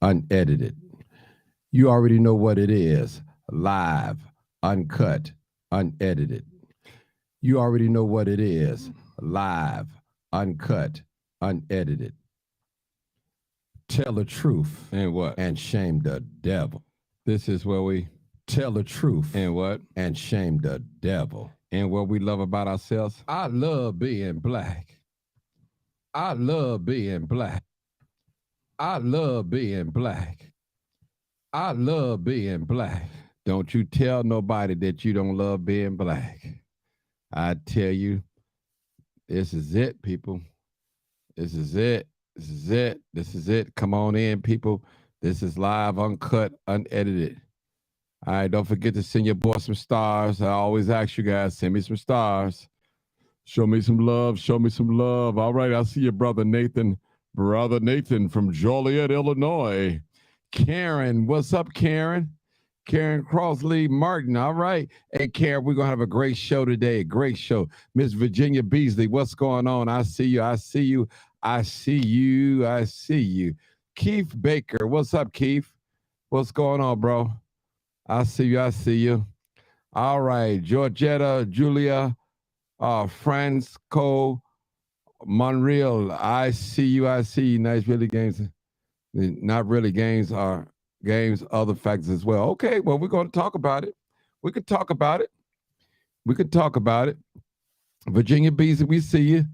unedited. You already know what it is. Live, uncut, unedited. You already know what it is. Live, uncut, unedited. Tell the truth And what? and shame the devil. This is where we Tell the truth and what? and shame the devil. And what we love about ourselves. I love being black. I love being black. I love being black. I love being black. Don't you tell nobody that you don't love being black. I tell you, this is it, people. This is it. This is it. This is it. Come on in, people. This is live, uncut, unedited. All right, don't forget to send your boy some stars. I always ask you guys, send me some stars. Show me some love. Show me some love. All right, I see your brother Nathan. Brother Nathan from Joliet, Illinois. Karen, what's up, Karen? Karen Crossley Martin. All right. Hey, Karen, we're going to have a great show today. A great show. Miss Virginia Beasley, what's going on? I see you. I see you. I see you. I see you. Keith Baker, what's up, Keith? What's going on, bro? I see you. I see you. All right. Georgetta, Julia, Franco, Monreal. I see you. I see you. Nice, really games. Not really games are games, other factors as well. Okay, well, we're going to talk about it. We could talk about it. We could talk about it. Virginia Beasley, we see you.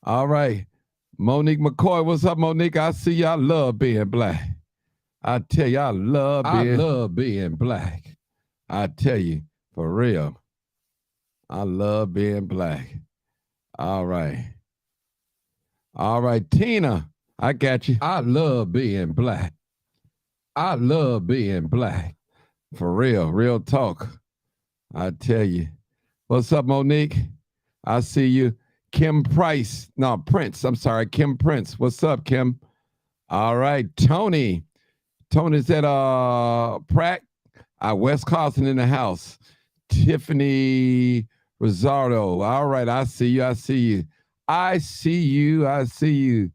All right. Monique McCoy, what's up, Monique? I see you. I love being black. I tell you, I love being black. I tell you, for real. I love being black. All right. All right, Tina, I got you. I love being black. I love being black. For real, real talk. I tell you. What's up, Monique? I see you. Kim Price. No, Prince. I'm sorry, Kim Prince. What's up, Kim? All right, Tony. Tony's at Pratt. West Carlson in the house. Tiffany Rosario. All right, I see you. I see you. I see you. I see you.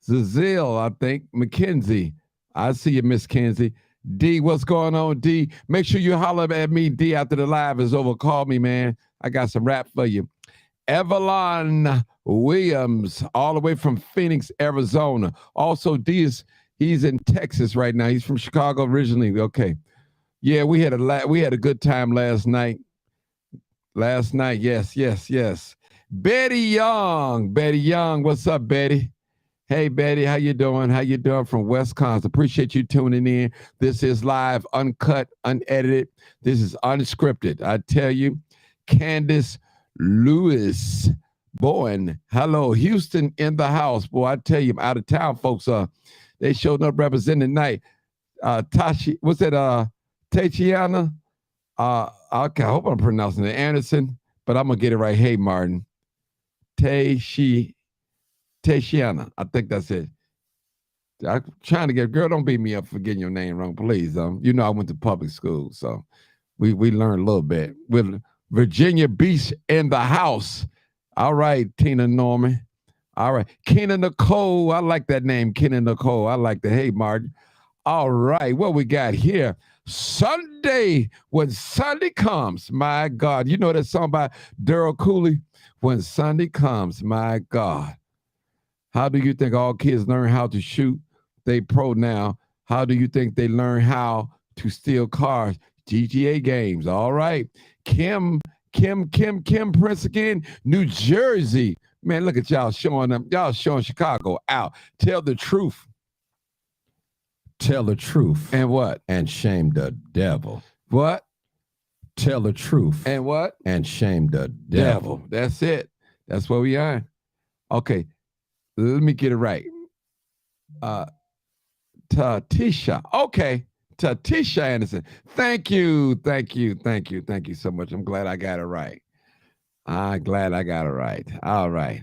Zazil, I think. Mackenzie. I see you, Miss Kenzie. D, what's going on, D? Make sure you holler at me, D, after the live is over. Call me, man. I got some rap for you. Evelyn Williams, all the way from Phoenix, Arizona. Also, D he's in Texas right now. He's from Chicago originally. Okay. Yeah, we had a good time last night. Last night, yes. Betty Young. Betty Young, what's up, Betty? Hey, Betty, how you doing? How you doing from Wisconsin? Appreciate you tuning in. This is live, uncut, unedited. This is unscripted. I tell you, Candace Lewis Bowen. Hello, Houston in the house. Boy, I tell you, out of town folks, they showed up representing tonight. Tashi, what's that? Tatiana? Okay, I hope I'm pronouncing it. Anderson, but I'm going to get it right. Hey, Martin. Tashiana, I think that's it. I'm trying to get, girl, don't beat me up for getting your name wrong, please. You know I went to public school, so we learned a little bit. With Virginia Beach in the house. All right, Tina Norman. All right, Kena Nicole. I like that name, Kena Nicole. I like that. Hey, Martin. All right, what we got here? Sunday, when Sunday comes, my God. You know that song by Daryl Cooley? When Sunday comes, my God. How do you think all kids learn how to shoot? They pro now. How do you think they learn how to steal cars? GTA games. All right. Kim Prince again. New Jersey. Man, look at y'all showing them. Y'all showing Chicago out. Tell the truth. Tell the truth. And what? And shame the devil. What? Tell the truth. And what? And shame the devil. That's it. That's where we are. Okay. Let me get it right. Tatisha. Okay. Tatisha Anderson. Thank you so much. I'm glad I got it right. I'm glad I got it right. All right.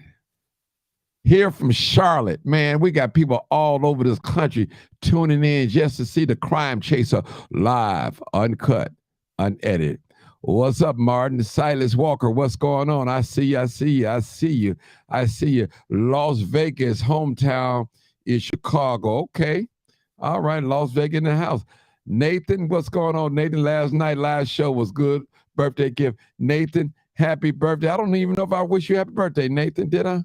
Here from Charlotte, man, we got people all over this country tuning in just to see the Crime Chaser live, uncut, unedited. What's up, Martin? Silas Walker, what's going on? I see you. Las Vegas, hometown is Chicago. Okay. All right, Las Vegas in the house. Nathan, what's going on? Nathan, last show was good. Birthday gift. Nathan, happy birthday. I don't even know if I wish you happy birthday, Nathan, did I?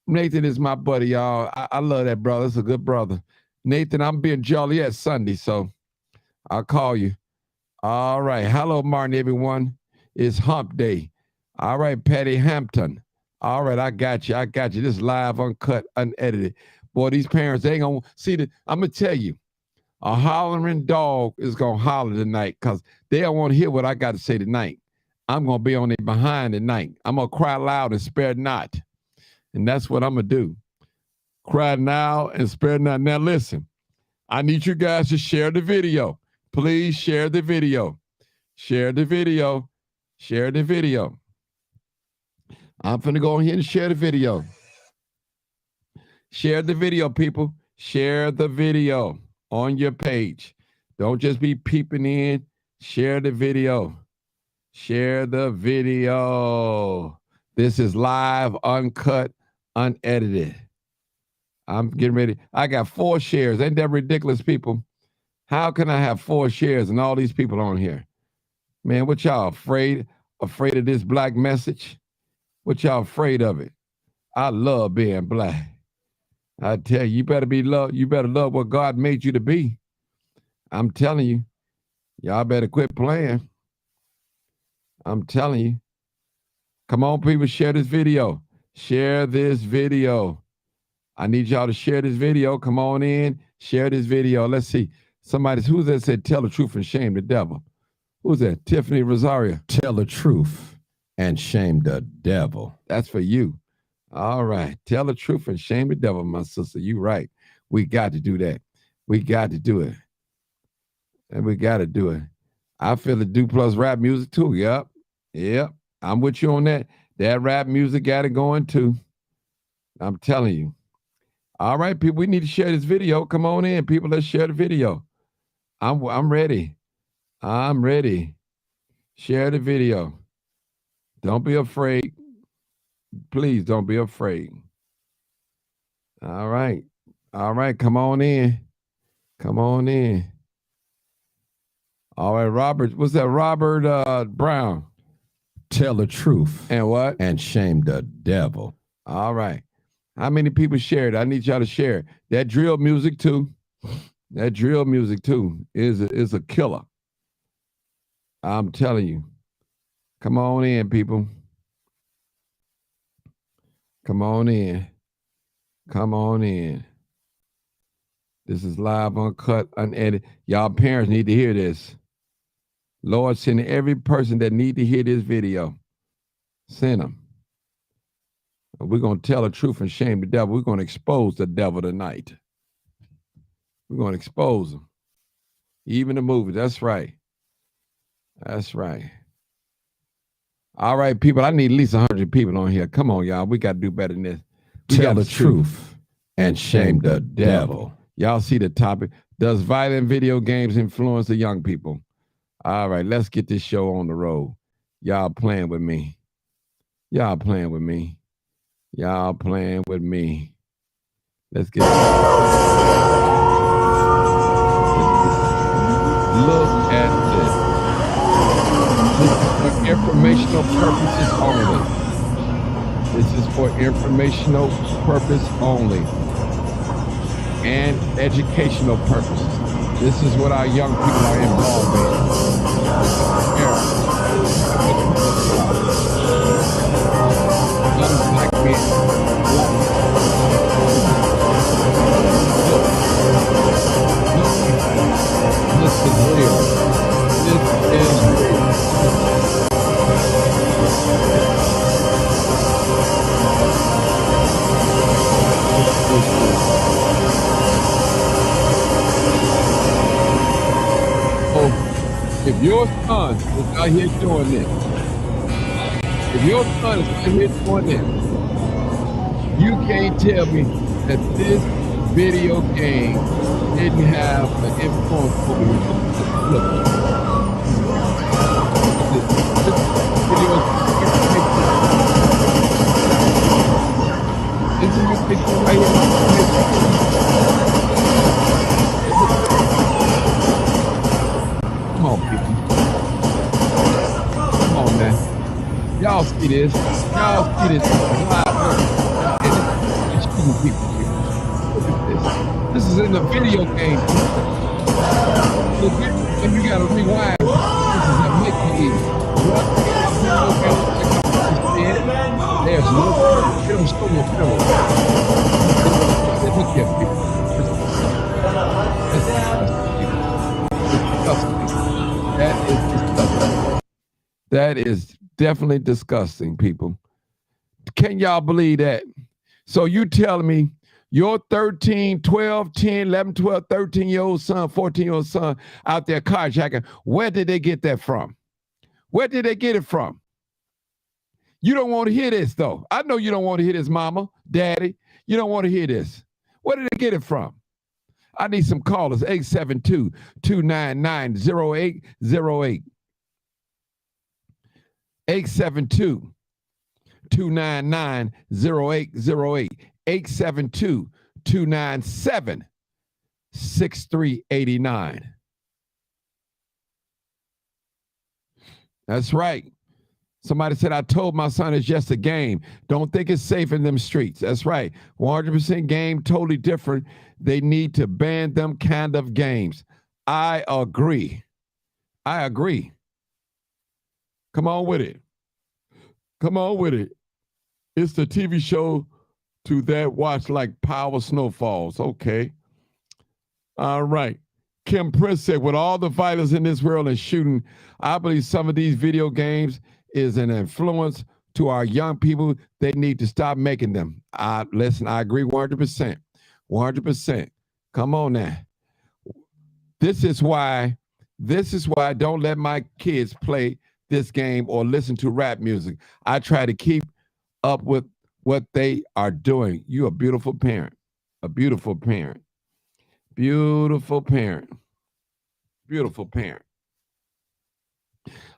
Nathan is my buddy, y'all. I love that brother. It's a good brother. Nathan, I'm being Joliet Sunday, so I'll call you. All right. Hello, Martin, everyone. It's hump day. All right, Patty Hampton. All right, I got you. This is live, uncut, unedited. Boy, these parents, they ain't going to see that. I'm going to tell you, a hollering dog is going to holler tonight because they don't want to hear what I got to say tonight. I'm going to be on their behind tonight. I'm going to cry loud and spare not. And that's what I'm going to do. Cry now and spare not. Now, listen, I need you guys to share the video. Please share the video. Share the video. Share the video. I'm finna go in here and share the video. Share the video, people. Share the video on your page. Don't just be peeping in. Share the video. Share the video. This is live, uncut, unedited. I'm getting ready. I got 4 shares. Ain't that ridiculous, people? How can I have 4 shares and all these people on here? Man, what y'all afraid? Afraid of this black message? What y'all afraid of it? I love being black. I tell you, you better be love. You better love what God made you to be. I'm telling you, y'all better quit playing. I'm telling you. Come on, people, share this video. Share this video. I need y'all to share this video. Come on in, share this video. Let's see. Who's that said, tell the truth and shame the devil? Who's that? Tiffany Rosario. Tell the truth and shame the devil. That's for you. All right. Tell the truth and shame the devil, my sister. You right. We got to do that. We got to do it. And we got to do it. I feel the Do Plus rap music too. Yep. Yep. I'm with you on that. That rap music got it going too. I'm telling you. All right, people, we need to share this video. Come on in, people. Let's share the video. I'm ready. I'm ready. Share the video. Don't be afraid. Please don't be afraid. All right. All right, come on in. Come on in. All right, Robert. What's that? Robert Brown. Tell the truth. And what? And shame the devil. All right. How many people shared? I need y'all to share. That drill music too. That drill music too is a killer. I'm telling you. Come on in, people. Come on in. Come on in. This is live, uncut, unedited. Y'all parents need to hear this. Lord, send every person that need to hear this video. Send them. We're going to tell the truth and shame the devil. We're going to expose the devil tonight. We're going to expose him. Even the movie. That's right. That's right. All right, people. I need at least 100 people on here. Come on, y'all. We got to do better than this. Tell the truth and shame the devil. Y'all see the topic. Does violent video games influence the young people? All right, let's get this show on the road. Y'all playing with me. Y'all playing with me. Y'all playing with me. Let's get look at this. This is for informational purposes only. This is for informational purpose only and educational purposes. This is what our young people are involved in. Black men. This is real. This is real. Oh, if your son is out here doing this, if your son is out here doing this, you can't tell me that this video game didn't have an influence over you. This video is right here. see this. Y'all see this. It's shooting people here. Look at this. This is in the video game. And you gotta rewind. This is a make-believe. There's no film story. Look at people. That is disgusting. That is definitely disgusting, people. Can y'all believe that? So you telling me your 13, 12, 10, 11, 12, 13-year-old son, 14-year-old son out there carjacking, where did they get that from? Where did they get it from? You don't want to hear this, though. I know you don't want to hear this, mama, daddy. You don't want to hear this. Where did they get it from? I need some callers, 872-299-0808. 872-299-0808. 872-297-6389. That's right. Somebody said, I told my son it's just a game. Don't think it's safe in them streets. That's right. 100% game, totally different. They need to ban them kind of games. I agree. I agree. Come on with it. Come on with it. It's the TV show to that watch like Power Snowfalls. Okay. All right. Kim Prince said, with all the violence in this world and shooting, I believe some of these video games is an influence to our young people. They need to stop making them. Listen, I agree 100%. 100%. Come on now. This is why I don't let my kids play this game or listen to rap music. I try to keep up with what they are doing. You're a beautiful parent. A beautiful parent. Beautiful parent. Beautiful parent.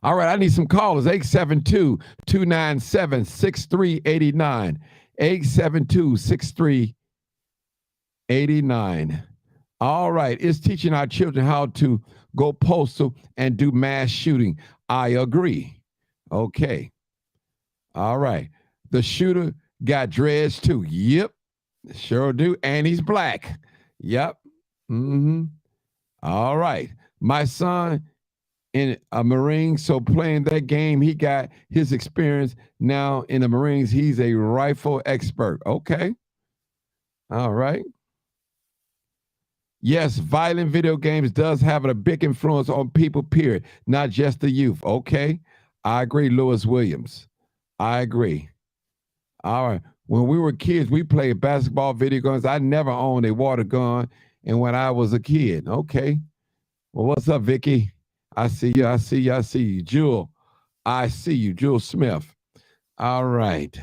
All right, I need some callers. 872-297-6389. 872-6389. All right, it's teaching our children how to go postal and do mass shooting. I agree. Okay. All right. The shooter got dreads too. Yep, sure do. And he's black. Yep. Mm-hmm. All right. My son in a Marine, so playing that game, he got his experience. Now in the Marines, he's a rifle expert. Okay. All right. Yes, violent video games does have a big influence on people, period, not just the youth. Okay. I agree, Lewis Williams. I agree. All right. When we were kids, we played basketball, video games. I never owned a water gun. And when I was a kid, okay. Well, what's up, Vicky? I see you. I see you. I see you. Jewel, I see you. Jewel Smith. All right.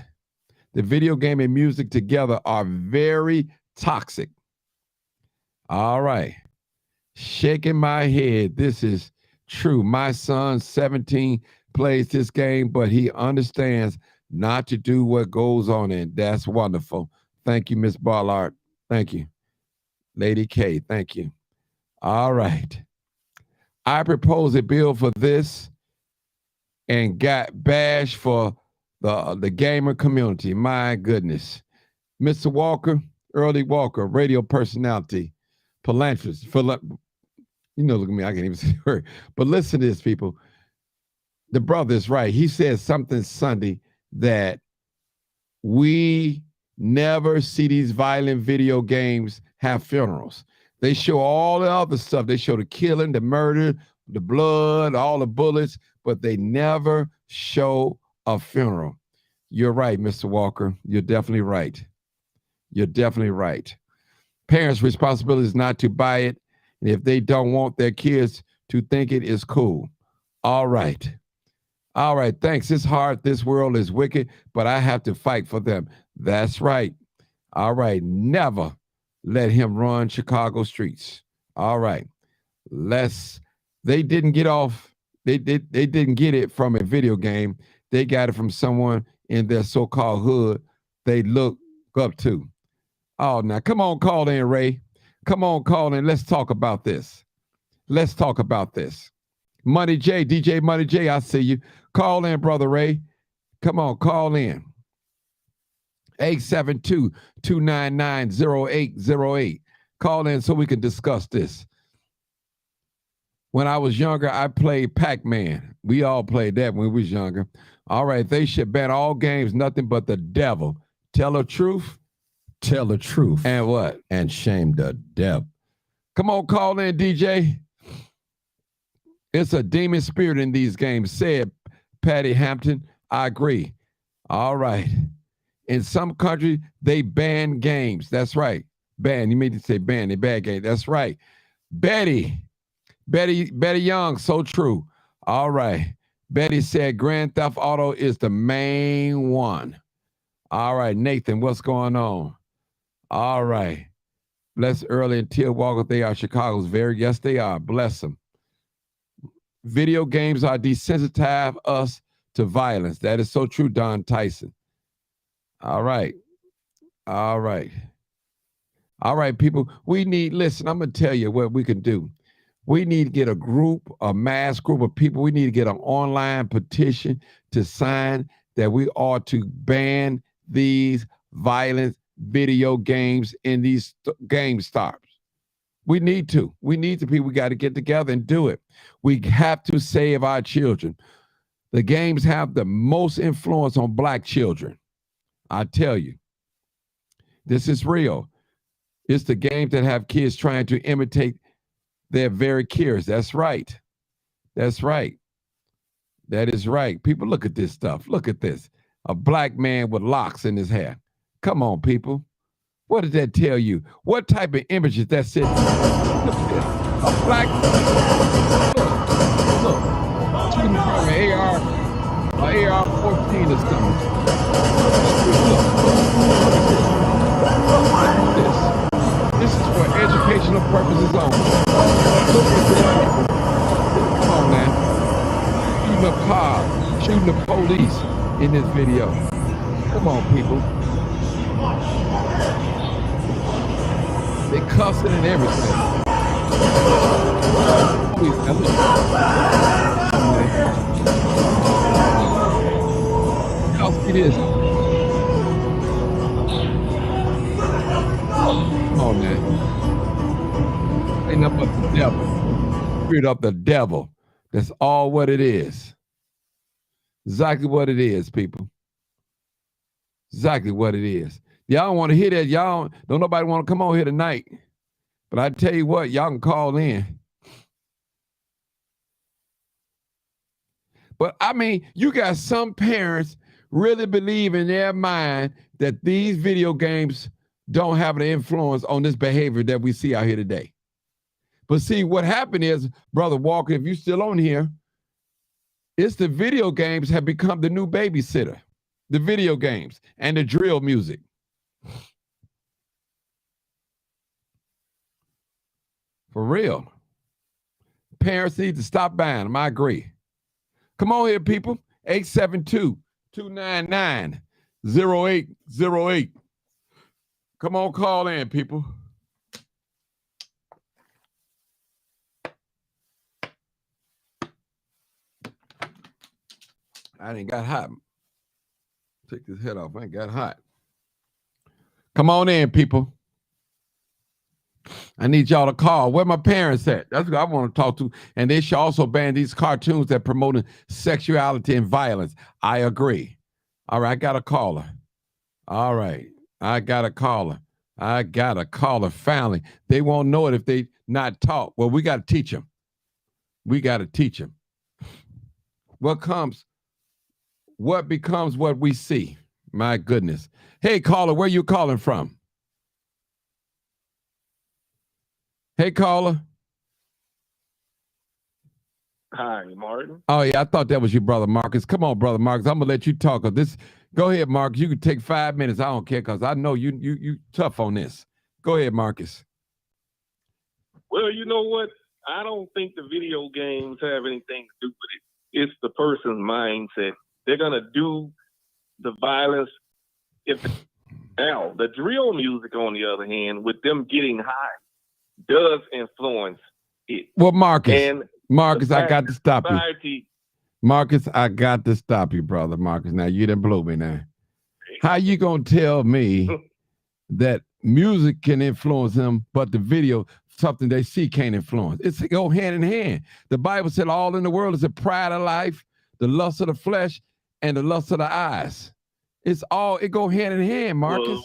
The video game and music together are very toxic. All right. Shaking my head. This is true. My son, 17, plays this game, but he understands not to do what goes on in. That's wonderful. Thank you, Miss Ballard. Thank you. Lady K, thank you. All right. I propose a bill for this and got bashed for the gamer community. My goodness. Mr. Walker, Early Walker, radio personality, philanthropist. You know, look at me, I can't even say the word. But listen to this, people. The brother is right. He said something Sunday that we never see these violent video games have funerals. They show all the other stuff. They show the killing, the murder, the blood, all the bullets, but they never show a funeral. You're right, Mr. Walker. You're definitely right. You're definitely right. Parents' responsibility is not to buy it, and if they don't want their kids to think it is cool. All right. All right, thanks. It's hard. This world is wicked, but I have to fight for them. That's right. All right. Never let him run Chicago streets. All right. They didn't get off. They didn't get it from a video game. They got it from someone in their so-called hood they look up to. Oh, now come on, call in, Ray. Come on, call in. Let's talk about this. Let's talk about this. Money J, DJ Money J, I see you. Call in, Brother Ray. Come on, call in. 872-299-0808. Call in so we can discuss this. When I was younger, I played Pac-Man. We all played that when we was younger. All right, they should ban all games, nothing but the devil. Tell the truth. Tell the truth. And what? And shame the devil. Come on, call in, DJ. It's a demon spirit in these games, said Patty Hampton. I agree. All right. In some countries, they ban games. That's right. Ban. You mean to say ban. They ban games. That's right. Betty Young, so true. All right. Betty said Grand Theft Auto is the main one. All right, Nathan, what's going on? All right. Bless Early and Tia Walker. They are Chicago's yes, they are. Bless them. Video games are desensitize us to violence. That is so true, Don Tyson. All right. All right. All right, people. Listen, I'm going to tell you what we can do. We need to get a mass group of people. We need to get an online petition to sign that we ought to ban these violent video games in these GameStops. We need to. We got to get together and do it. We have to save our children. The games have the most influence on Black children. I tell you, this is real. It's the games that have kids trying to imitate their very peers. That's right. That's right. That is right. People, look at this stuff. Look at this. A Black man with locks in his hair. Come on, people. What did that tell you? What type of image is that sitting? Look at this. A Black. Look. Shooting from an AR-14 is coming. Look. This is for educational purposes only. Look at this. Come on, man. Shooting a car, shooting the police in this video. Come on, people. They cussing and everything. Y'all see this? Come on, man. Ain't nothing but the devil. Spirit of the devil. That's all what it is. Exactly what it is, people. Exactly what it is. Y'all don't want to hear that. Y'all don't nobody want to come on here tonight. But I tell you what, y'all can call in. But I mean, you got some parents really believe in their mind that these video games don't have an influence on this behavior that we see out here today. But see, what happened is, Brother Walker, if you're still on here, it's the video games have become the new babysitter. The video games and the drill music. For real. Parents need to stop buying them. I agree. Come on here, people. 872-299-0808. Come on, call in, people. I ain't got hot. Take this head off. I ain't got hot. Come on in, people. I need y'all to call. Where my parents at? That's what I want to talk to. And they should also ban these cartoons that promoting sexuality and violence. I agree. All right, I got a caller. All right, I got a caller. Finally. They won't know it if they not taught. Well, we got to teach them. What becomes what we see. My goodness. Hey, caller, where you calling from? Hey, caller. Hi, Martin. Oh, yeah, I thought that was your brother, Marcus. Come on, brother Marcus. I'm going to let you talk. Go ahead, Marcus. You can take 5 minutes. I don't care because I know you tough on this. Go ahead, Marcus. Well, you know what? I don't think the video games have anything to do with it. It's the person's mindset. They're going to do the violence. Now, the drill music, on the other hand, with them getting high, does influence it. Well, Marcus, I got to stop you. Marcus, I got to stop you, brother. Marcus, now you done blew me now. How you gonna tell me that music can influence them, but the video, something they see, can't influence? It's go hand in hand. The Bible said all in the world is the pride of life, the lust of the flesh, and the lust of the eyes. It go hand in hand, Marcus.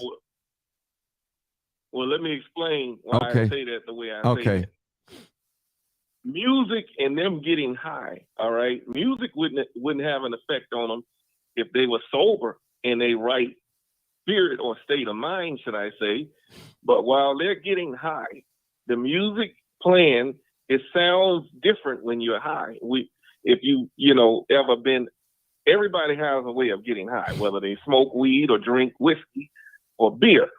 Well, let me explain why I say that the way I say it. Music and them getting high, all right? Music wouldn't have an effect on them if they were sober in a right spirit or state of mind, should I say. But while they're getting high, the music playing, it sounds different when you're high. If you ever been, everybody has a way of getting high, whether they smoke weed or drink whiskey or beer.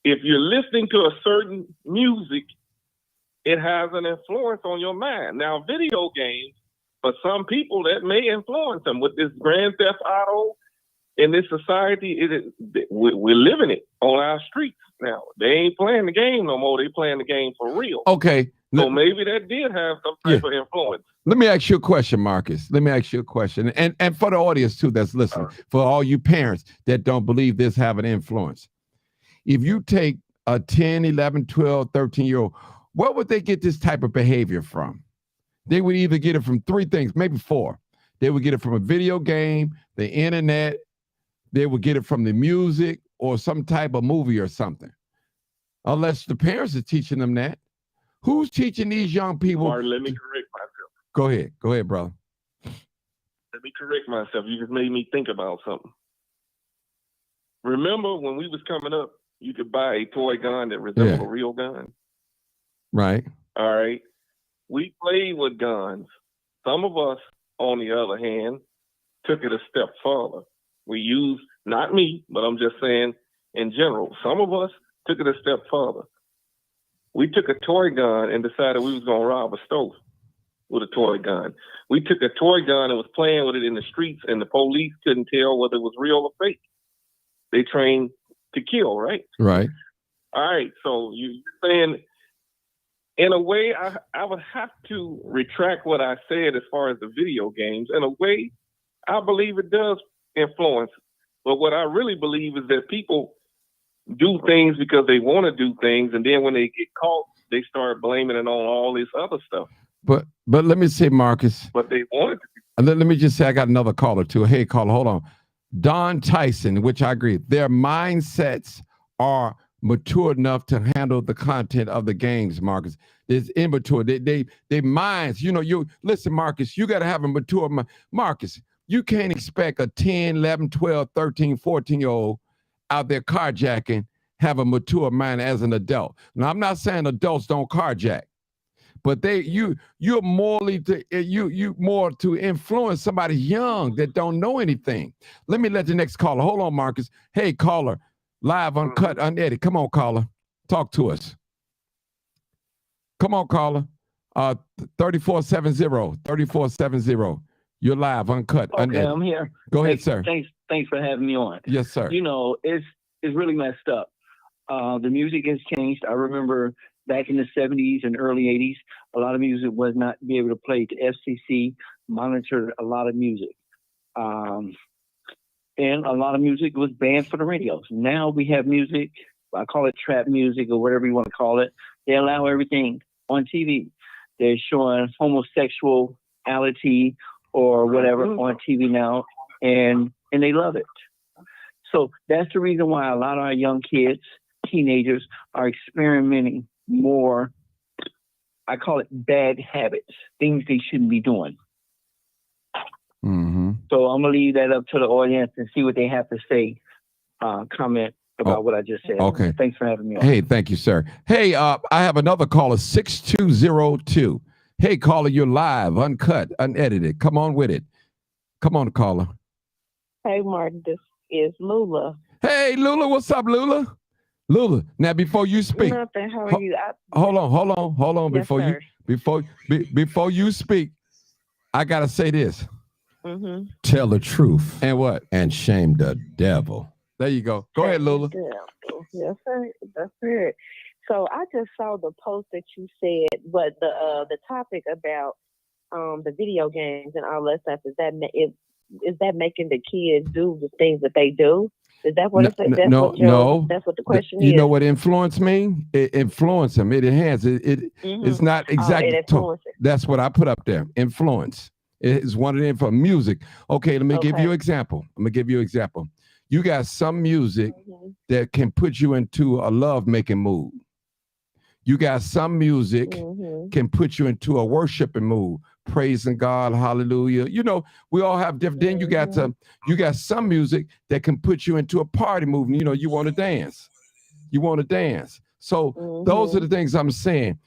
If you're listening to a certain music, it has an influence on your mind. Now, video games, for some people, that may influence them. With this Grand Theft Auto in this society, we're living it on our streets now. They ain't playing the game no more. They playing the game for real. Okay. So maybe that did have some type of influence. Let me ask you a question, Marcus. Let me ask you a question. And for the audience, too, that's listening, for all you parents that don't believe this have an influence. If you take a 10, 11, 12, 13-year-old, what would they get this type of behavior from? They would either get it from three things, maybe four. They would get it from a video game, the internet, they would get it from the music or some type of movie or something. Unless the parents are teaching them that. Who's teaching these young people? Martin, let me correct myself. Go ahead, brother. Let me correct myself. You just made me think about something. Remember when we was coming up, you could buy a toy gun that resembled a real gun. Right. All right. We played with guns. Some of us, on the other hand, took it a step further. We used, not me, but I'm just saying in general, some of us took it a step further. We took a toy gun and decided we was going to rob a store with a toy gun. We took a toy gun and was playing with it in the streets, and the police couldn't tell whether it was real or fake. They trained to kill, right? Right. All right. So you're saying, in a way, I would have to retract what I said as far as the video games. In a way, I believe it does influence. But what I really believe is that people do things because they want to do things, and then when they get caught, they start blaming it on all this other stuff. But let me say, Marcus. But they wanted to. Let me just say, I got another caller too. Hey, caller, hold on. Don Tyson, which I agree, their mindsets are mature enough to handle the content of the games, Marcus. It's immature. They minds, you listen, Marcus, you got to have a mature mind. Marcus, you can't expect a 10, 11, 12, 13, 14-year-old out there carjacking have a mature mind as an adult. Now, I'm not saying adults don't carjack, but you're morally you more to influence somebody young that don't know anything. Let me let the next caller. Hold on, Marcus. Hey, caller, live, uncut, unedited. Come on, caller, talk to us. Come on, caller. 3470. You're live, uncut, unedited. I'm here. Go ahead, sir. Thanks for having me on. Yes, sir. It's really messed up. The music has changed. I remember back in the 70s and early 80s, a lot of music was not be able to play. The FCC monitored a lot of music. And a lot of music was banned for the radios. Now we have music, I call it trap music or whatever you want to call it. They allow everything on TV. They're showing homosexuality or whatever on TV now, and they love it. So that's the reason why a lot of our young kids, teenagers, are experimenting more. I call it bad habits, things they shouldn't be doing. Mm-hmm. So I'm gonna leave that up to the audience and see what they have to say. Comment about what I just said. Okay. Thanks for having me on. Hey, thank you, sir. Hey, I have another caller, 6202. Hey, caller, you're live, uncut, unedited. Come on with it. Come on, caller. Hey, Martin, this is Lula. Hey, Lula, what's up, Lula? Lula, now before you speak. Nothing. How are you? Hold on. Yes, Before you speak, I gotta say this. Mm-hmm. Tell the truth. And what? And shame the devil. There you go. Go ahead, Lula. Yes, sir. That's it. So I just saw the post that you said, but the topic about the video games and all that stuff, is that making the kids do the things that they do? Is that what that's what the question is? You know what influence mean? It influence them. It enhances. It's not exactly. That's what I put up there. Influence. It's one of them for music. Okay, let me give you an example. You got some music that can put you into a love-making mood. You got some music can put you into a worshiping mood, praising God, hallelujah. You know, we all have different. Then you got some music that can put you into a party mood. You know, you want to dance. So those are the things I'm saying.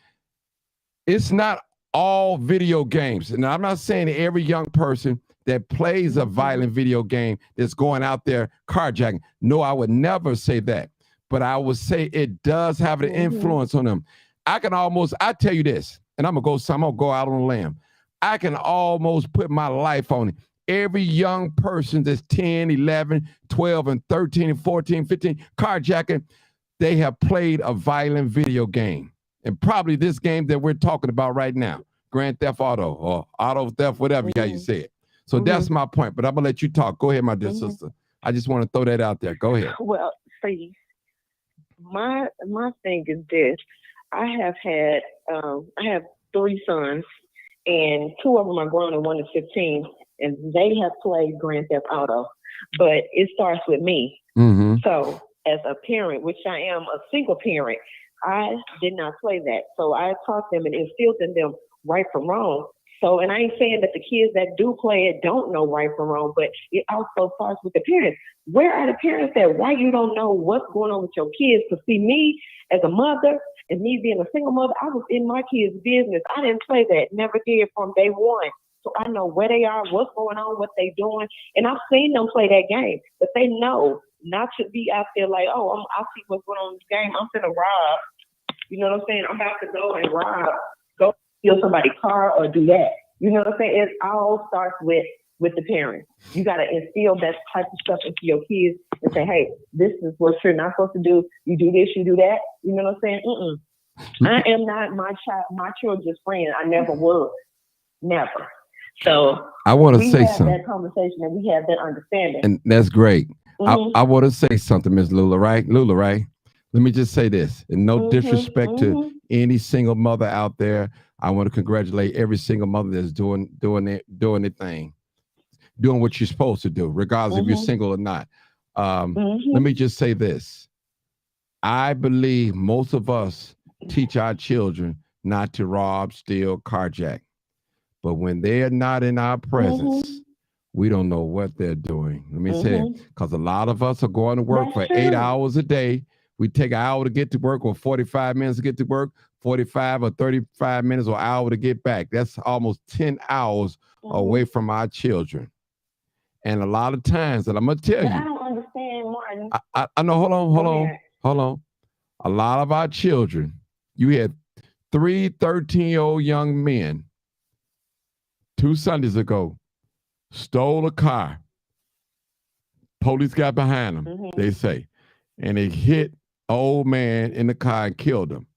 It's not all video games. And I'm not saying every young person that plays a violent video game that's going out there carjacking. No, I would never say that. But I would say it does have an influence on them. I tell you this, and I'm gonna go out on a limb. I can almost put my life on it. Every young person that's 10, 11, 12, and 13, and 14, 15, carjacking, they have played a violent video game. And probably this game that we're talking about right now, Grand Theft Auto or Auto Theft, whatever how you say it. So that's my point, but I'm gonna let you talk. Go ahead, my dear sister. I just want to throw that out there. Go ahead. Well, see, my thing is this. I have 3 sons, and 2 of them are grown and 1 is 15, and they have played Grand Theft Auto, but it starts with me. So as a parent, which I am a single parent, I did not play that. So I taught them and instilled in them right from wrong. So, and I ain't saying that the kids that do play it don't know right from wrong, but it also starts with the parents. Where are the parents at? Why you don't know what's going on with your kids? To see me as a mother and me being a single mother, I was in my kids' business. I didn't play that, never did from day one. So I know where they are, what's going on, what they doing. And I've seen them play that game, but they know not to be out there like, oh, I see what's going on in this game. I'm finna rob. You know what I'm saying? I'm about to go and rob, go steal somebody's car or do that. You know what I'm saying? It all starts with the parents. You got to instill that type of stuff into your kids and say, hey, this is what you're not supposed to do. You do this, you do that. You know what I'm saying? I am not my children's friend. I never was. Never. So I want to say something. We have that conversation and we have that understanding. And that's great. I want to say something, Ms. Lula, right? Let me just say this, and no disrespect to any single mother out there. I want to congratulate every single mother that's doing their thing, doing what you're supposed to do, regardless if you're single or not. Let me just say this. I believe most of us teach our children not to rob, steal, carjack. But when they're not in our presence, we don't know what they're doing. Let me say it, because a lot of us are going to work for 8 hours a day. We take an hour to get to work or 45 minutes to get to work, 45 or 35 minutes or an hour to get back. That's almost 10 hours away from our children. And a lot of times, and I'm going to tell you. I don't understand, Martin. I know, hold on. A lot of our children, you had 3 13-year-old young men 2 Sundays ago, stole a car. Police got behind them, they say. And they hit an old man in the car and killed him.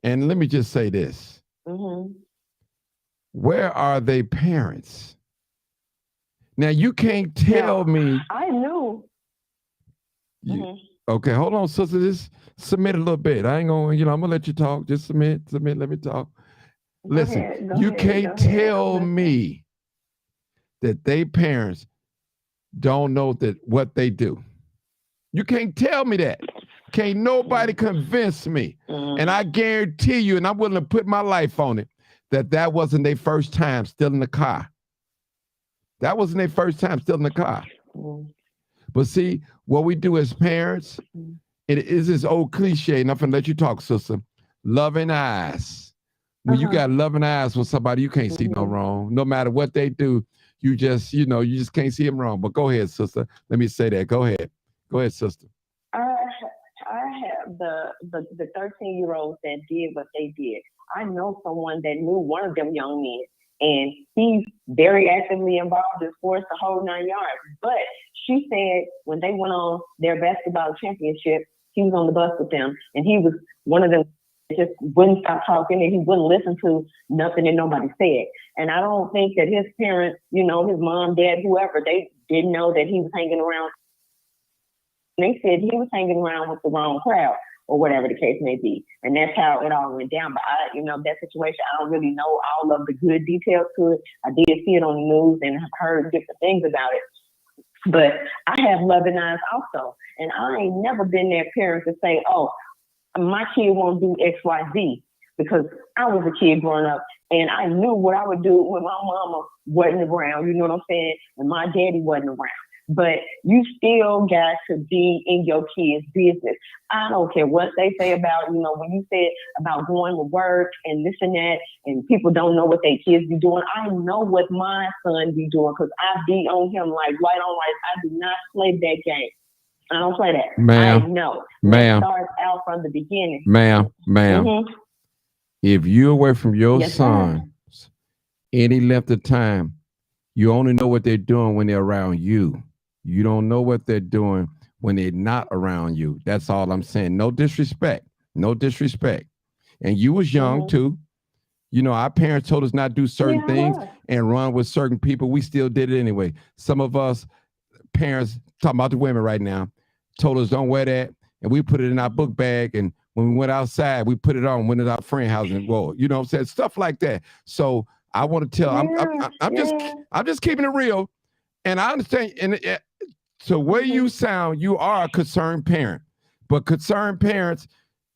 And let me just say this. Where are they parents? Now, you can't tell me. I knew. Okay, hold on, sister. Just submit a little bit. I ain't going to, I'm going to let you talk. Just submit, let me talk. Listen, you can't tell me that they parents don't know that what they do. You can't tell me that. Can't nobody convince me. And I guarantee you, and I'm willing to put my life on it, that wasn't their first time stealing the car. That wasn't their first time stealing the car. But see, what we do as parents, it is this old cliche, and I'm going to let you talk, sister, loving eyes. When you got loving eyes for somebody, you can't see no wrong. No matter what they do, you just can't see them wrong. But go ahead, sister. Let me say that. Go ahead. Go ahead, sister. I have the 13-year-olds that did what they did. I know someone that knew one of them young men, and he's very actively involved in sports, the whole 9 yards. But she said when they went on their basketball championship, he was on the bus with them, and he was one of them just wouldn't stop talking, and he wouldn't listen to nothing that nobody said. And I don't think that his parents, you know, his mom, dad, whoever, they didn't know that he was hanging around. They said he was hanging around with the wrong crowd, or whatever the case may be. And that's how it all went down. But I, you know, that situation, I don't really know all of the good details to it. I did see it on the news and have heard different things about it. But I have loving eyes also. And I ain't never been that parent to say, oh, my kid won't do X, Y, Z. Because I was a kid growing up and I knew what I would do when my mama wasn't around, you know what I'm saying? And my daddy wasn't around. But you still got to be in your kids' business. I don't care what they say about, you know, when you said about going to work and this and that, and people don't know what their kids be doing. I know what my son be doing because I be on him like white on white. I do not play that game. I don't play that. Ma'am. I know. Ma'am. It starts out from the beginning. Ma'am. Mm-hmm. If you're away from your Yes, sons any length of time, you only know what they're doing when they're around you. You don't know what they're doing when they're not around you. That's all I'm saying. No disrespect. No disrespect. And you was young too. You know, our parents told us not to do certain things and run with certain people. We still did it anyway. Some of us parents, talking about the women right now, told us don't wear that. And we put it in our book bag. And when we went outside, we put it on, went to our friend house and well, you know what I'm saying? Stuff like that. So I want to tell, I'm just keeping it real. And I understand. And so where you sound, you are a concerned parent, but concerned parents,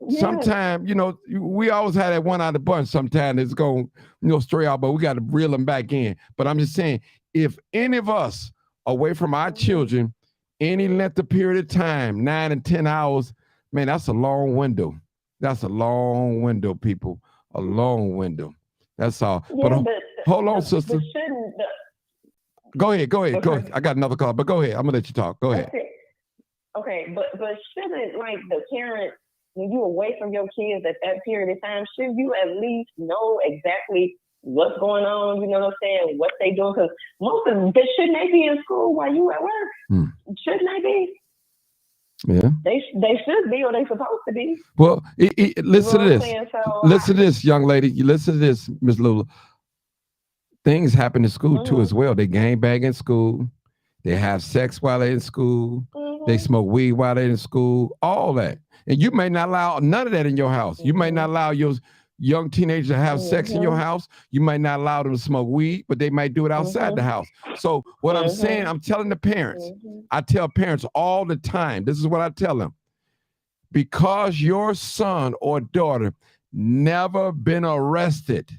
sometimes, you know, we always had that one out of the bunch. Sometimes it's going, you know, stray out, but we got to reel them back in. But I'm just saying, if any of us away from our children, any length of period of time, 9 and 10 hours, man, that's a long window. That's a long window, people. A long window. That's all. Yeah, but hold on, sister. Go ahead. I got another call, but go ahead. I'm gonna let you talk. Go ahead. Okay, but shouldn't like the parent, when you away from your kids at that period of time, should you at least know exactly what's going on? You know what I'm saying? What they doing? Because most of them, shouldn't they be in school while you at work? Shouldn't they be? Yeah. They should be, or they supposed to be. Well, listen to this. Listen to this, young lady. You listen to this, Miss Lula. Things happen in school too as well. They gang bang in school. They have sex while they're in school. They smoke weed while they're in school. All that. And you may not allow none of that in your house. You may not allow your young teenagers to have sex in your house. You might not allow them to smoke weed, but they might do it outside the house. So what I'm saying, I'm telling the parents, I tell parents all the time, this is what I tell them. Because your son or daughter never been arrested,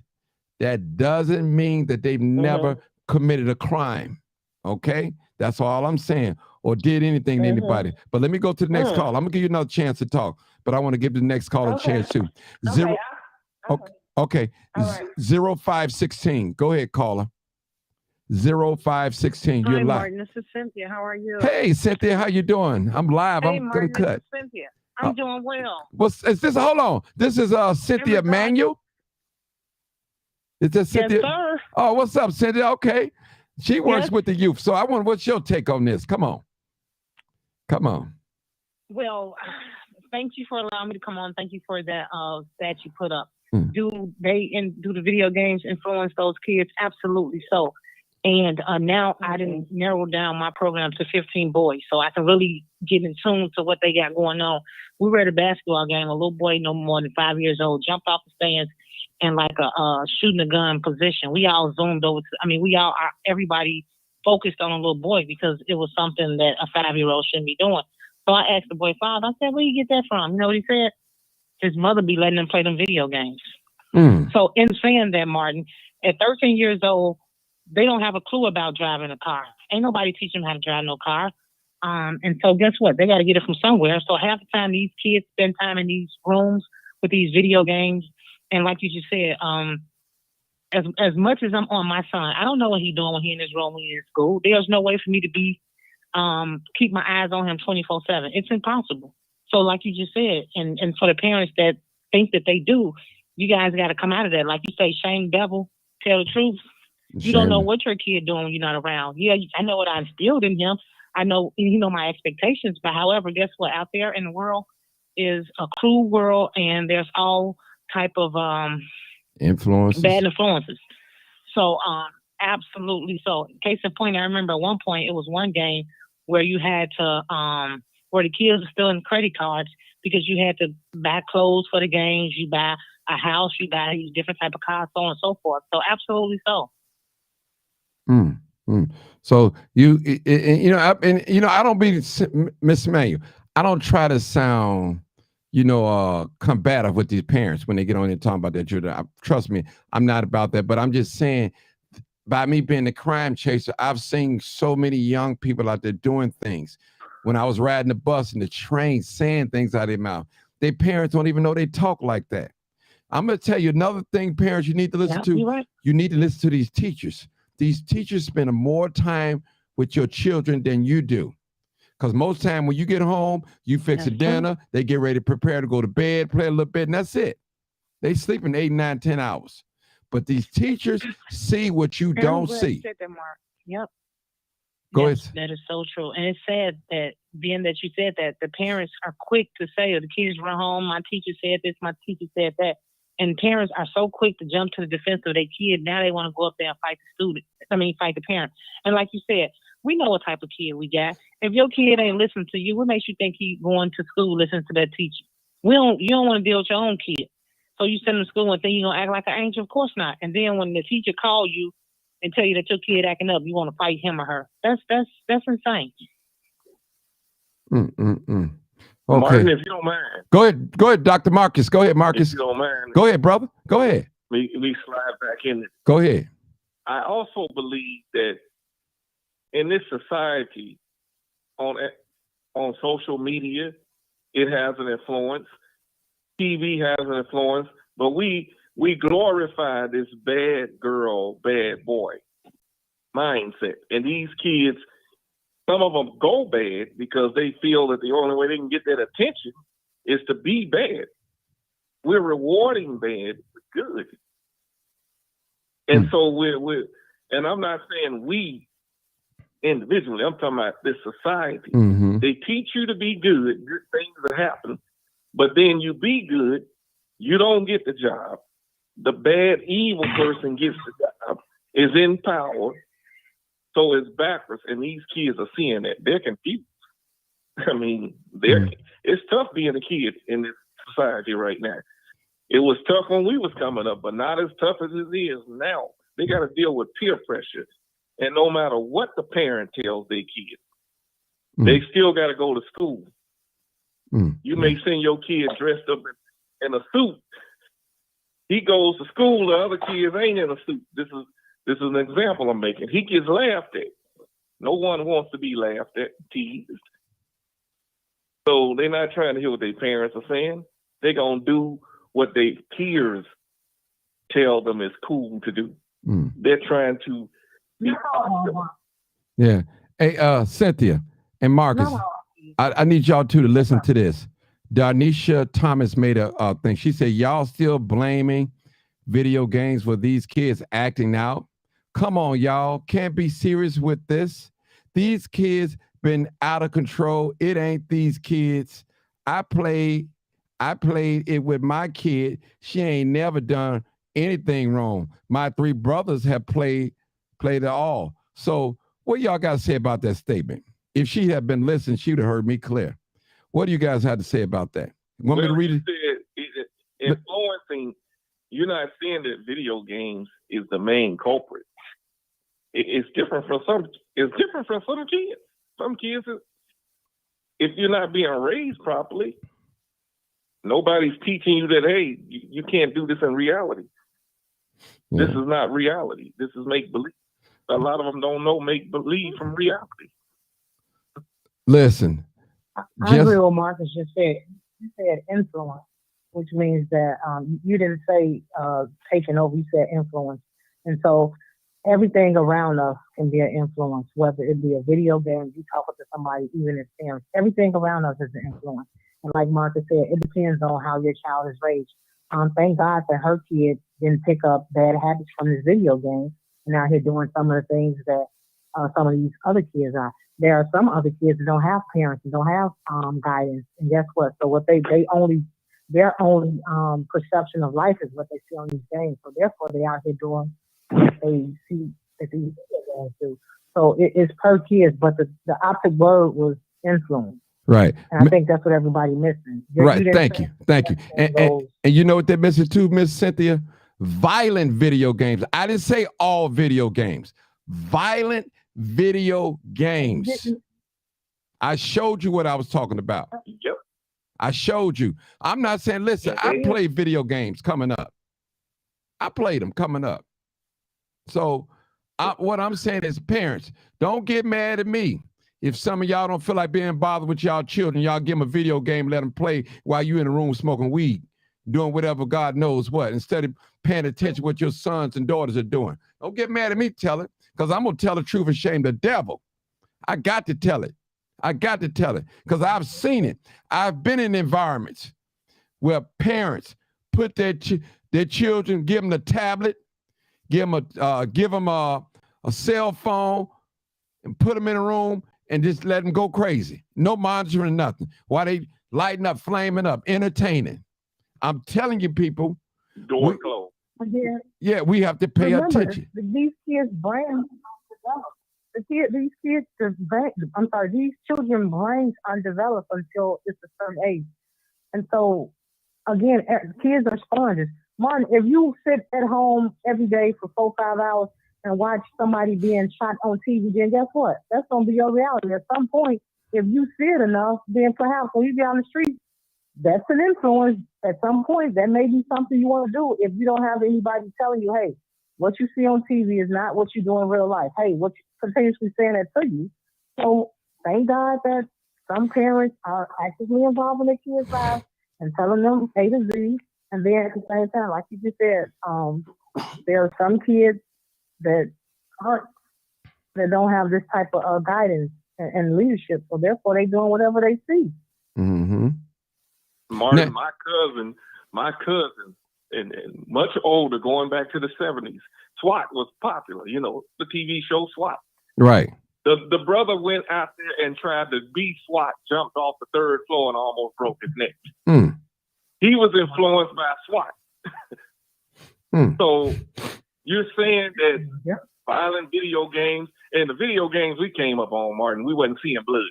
that doesn't mean that they've never committed a crime. Okay? That's all I'm saying. Or did anything to anybody. But let me go to the next call. I'm gonna give you another chance to talk, but I want to give the next caller a chance too. Okay. 0516. Go ahead, caller. 0516. You're live. Martin, this is Cynthia. How are you? Hey, Cynthia, how you doing? I'm live. Hey, I'm Martin, gonna cut. This is Cynthia. I'm doing well. Is this? Hold on. This is Cynthia Manuel. Is this Cynthia? Yes, sir. Oh, what's up, Cynthia? Okay. She works with the youth. So I want, what's your take on this? Come on. Well, thank you for allowing me to come on. Thank you for that that you put up. Do the video games influence those kids? Absolutely so. And now I didn't narrow down my program to 15 boys, so I can really get in tune to what they got going on. We were at a basketball game. A little boy, no more than 5 years old, jumped off the stands in like a shooting a gun position. We all zoomed over to, everybody focused on a little boy because it was something that a 5-year-old shouldn't be doing. So I asked the boy father, I said, where you get that from? You know what he said? His mother be letting him play them video games. So in saying that, Martin, at 13 years old, they don't have a clue about driving a car. Ain't nobody teach them how to drive no car. And so guess what? They got to get it from somewhere. So half the time these kids spend time in these rooms with these video games. And like you just said, as much as I'm on my son, I don't know what he's doing when he's in his room, when he's in school. There's no way for me to be keep my eyes on him 24/7. It's impossible. So like you just said, and for the parents that think that they do, you guys got to come out of that. Like you say, shame devil, tell the truth. You don't know what your kid doing when you're not around. Yeah, I know what I instilled in him. I know, my expectations. But however, guess what? Out there in the world, is a cruel world, and there's all type of influences, bad influences. So absolutely. So case in point, I remember at one point it was one game where you had to where the kids were stealing credit cards because you had to buy clothes for the games, you buy a house, you buy these different type of cars, so on and so forth. So absolutely so. So I don't be Miss Manuel. I don't try to sound, combative with these parents when they get on there talking about their children. Trust me, I'm not about that. But I'm just saying, by me being the crime chaser, I've seen so many young people out there doing things. When I was riding the bus and the train, saying things out of their mouth, their parents don't even know they talk like that. I'm going to tell you another thing, parents, you need to listen to. Right. You need to listen to these teachers. These teachers spend more time with your children than you do. Because most time when you get home, you fix a dinner, they get ready to prepare to go to bed, play a little bit, and that's it. They sleep in 8, 9, 10 hours. But these teachers see what you don't see. Yep. Go ahead. That is so true. And it's sad that, being that you said that, the parents are quick to say, or the kids run home, my teacher said this, my teacher said that. And parents are so quick to jump to the defense of their kid. Now they want to go up there and fight the parent. And like you said, we know what type of kid we got. If your kid ain't listening to you, what makes you think he going to school listening to that teacher? You don't want to deal with your own kid. So you send him to school and think you're going to act like an angel? Of course not. And then when the teacher calls you and tell you that your kid acting up, you want to fight him or her. That's insane. Okay. Martin, if you don't mind. Go ahead, Dr. Marcus. Go ahead, Marcus. If you don't mind. Go ahead, brother. Go ahead. We slide back in it. Go ahead. I also believe that in this society, on social media, it has an influence. TV has an influence, but we glorify this bad girl, bad boy mindset. And these kids, some of them go bad because they feel that the only way they can get that attention is to be bad. We're rewarding bad with good. And so we're and I'm not saying we individually, I'm talking about this society. They teach you to be good things that happen, but then you be good, you don't get the job. The bad, evil person gets the job, is in power. So it's backwards, and these kids are seeing that. They're confused. I mean, it's tough being a kid in this society right now. It was tough when we was coming up, but not as tough as it is now. They got to deal with peer pressure. And no matter what the parent tells their kids, they still got to go to school. You may send your kid dressed up in a suit. He goes to school, the other kids ain't in a suit. This is an example I'm making. He gets laughed at. No one wants to be laughed at, teased. So they're not trying to hear what their parents are saying. They're going to do what their peers tell them is cool to do. They're trying to be popular. Yeah. Hey, Cynthia and Marcus, I need y'all two to listen to this. Darnisha Thomas made a thing. She said, y'all still blaming video games for these kids acting out? Come on, y'all. Can't be serious with this. These kids been out of control. It ain't these kids. I played it with my kid. She ain't never done anything wrong. My 3 brothers have played it all. So what y'all got to say about that statement? If she had been listening, she would have heard me clear. What do you guys have to say about that? Want me to read it? Influencing, you're not saying that video games is the main culprit. It's different for some. It's different for some kids. Some kids, if you're not being raised properly, nobody's teaching you that, hey, you can't do this in reality. Yeah. This is not reality. This is make-believe. A lot of them don't know make-believe from reality. Listen. I agree with what Marcus just said. You said influence, which means that you didn't say taking over, you said influence. And so everything around us can be an influence, whether it be a video game, you talking to somebody, even as parents. Everything around us is an influence. And like Marcus said, it depends on how your child is raised. Thank God that her kid didn't pick up bad habits from this video game and out here doing some of the things that some of these other kids are. There are some other kids that don't have parents and don't have guidance. And guess what? So what their only perception of life is what they see on these games. So therefore they out here doing what they see that these games do. So it's per kids, but the optic word was influence. Right. And I think that's what everybody missing. Right. Thank you. And you know what they're missing too, Miss Cynthia? Violent video games. I didn't say all video games. Violent video games. I showed you what I was talking about. Yep. I showed you. I'm not saying, listen, I played video games coming up. I played them coming up. So what I'm saying is, parents, don't get mad at me. If some of y'all don't feel like being bothered with y'all children, y'all give them a video game, let them play while you in the room smoking weed, doing whatever God knows what, instead of paying attention to what your sons and daughters are doing. Don't get mad at me, tell it, because I'm going to tell the truth and shame the devil. I got to tell it. I got to tell it because I've seen it. I've been in environments where parents put their children, give them the tablet, give them a cell phone, and put them in a room and just let them go crazy. No monitoring, nothing. While they lighting up, flaming up, entertaining. I'm telling you, people. Door closed. Yeah, we have to pay attention. These kids' brains these children's brains aren't developed until it's a certain age. And so, again, kids are sponges. Martin, if you sit at home every day for 4-5 hours and watch somebody being shot on TV, then guess what? That's going to be your reality. At some point, if you see it enough, then perhaps when you get on the street, that's an influence. At some point, that may be something you want to do if you don't have anybody telling you, hey, what you see on TV is not what you do in real life. Hey, what you continuously saying that to you. So thank God that some parents are actively involved in their kids' lives and telling them A to Z. And then at the same time, like you just said, there are some kids that don't have this type of guidance and leadership. So therefore, they doing whatever they see. Mm-hmm. Martin, my cousin, and much older, going back to the 70s, SWAT was popular. You know, the TV show SWAT. Right. The brother went out there and tried to be SWAT, jumped off the 3rd floor and almost broke his neck. He was influenced by SWAT. So you're saying that violent video games, and the video games we came up on, Martin, we wasn't seeing blood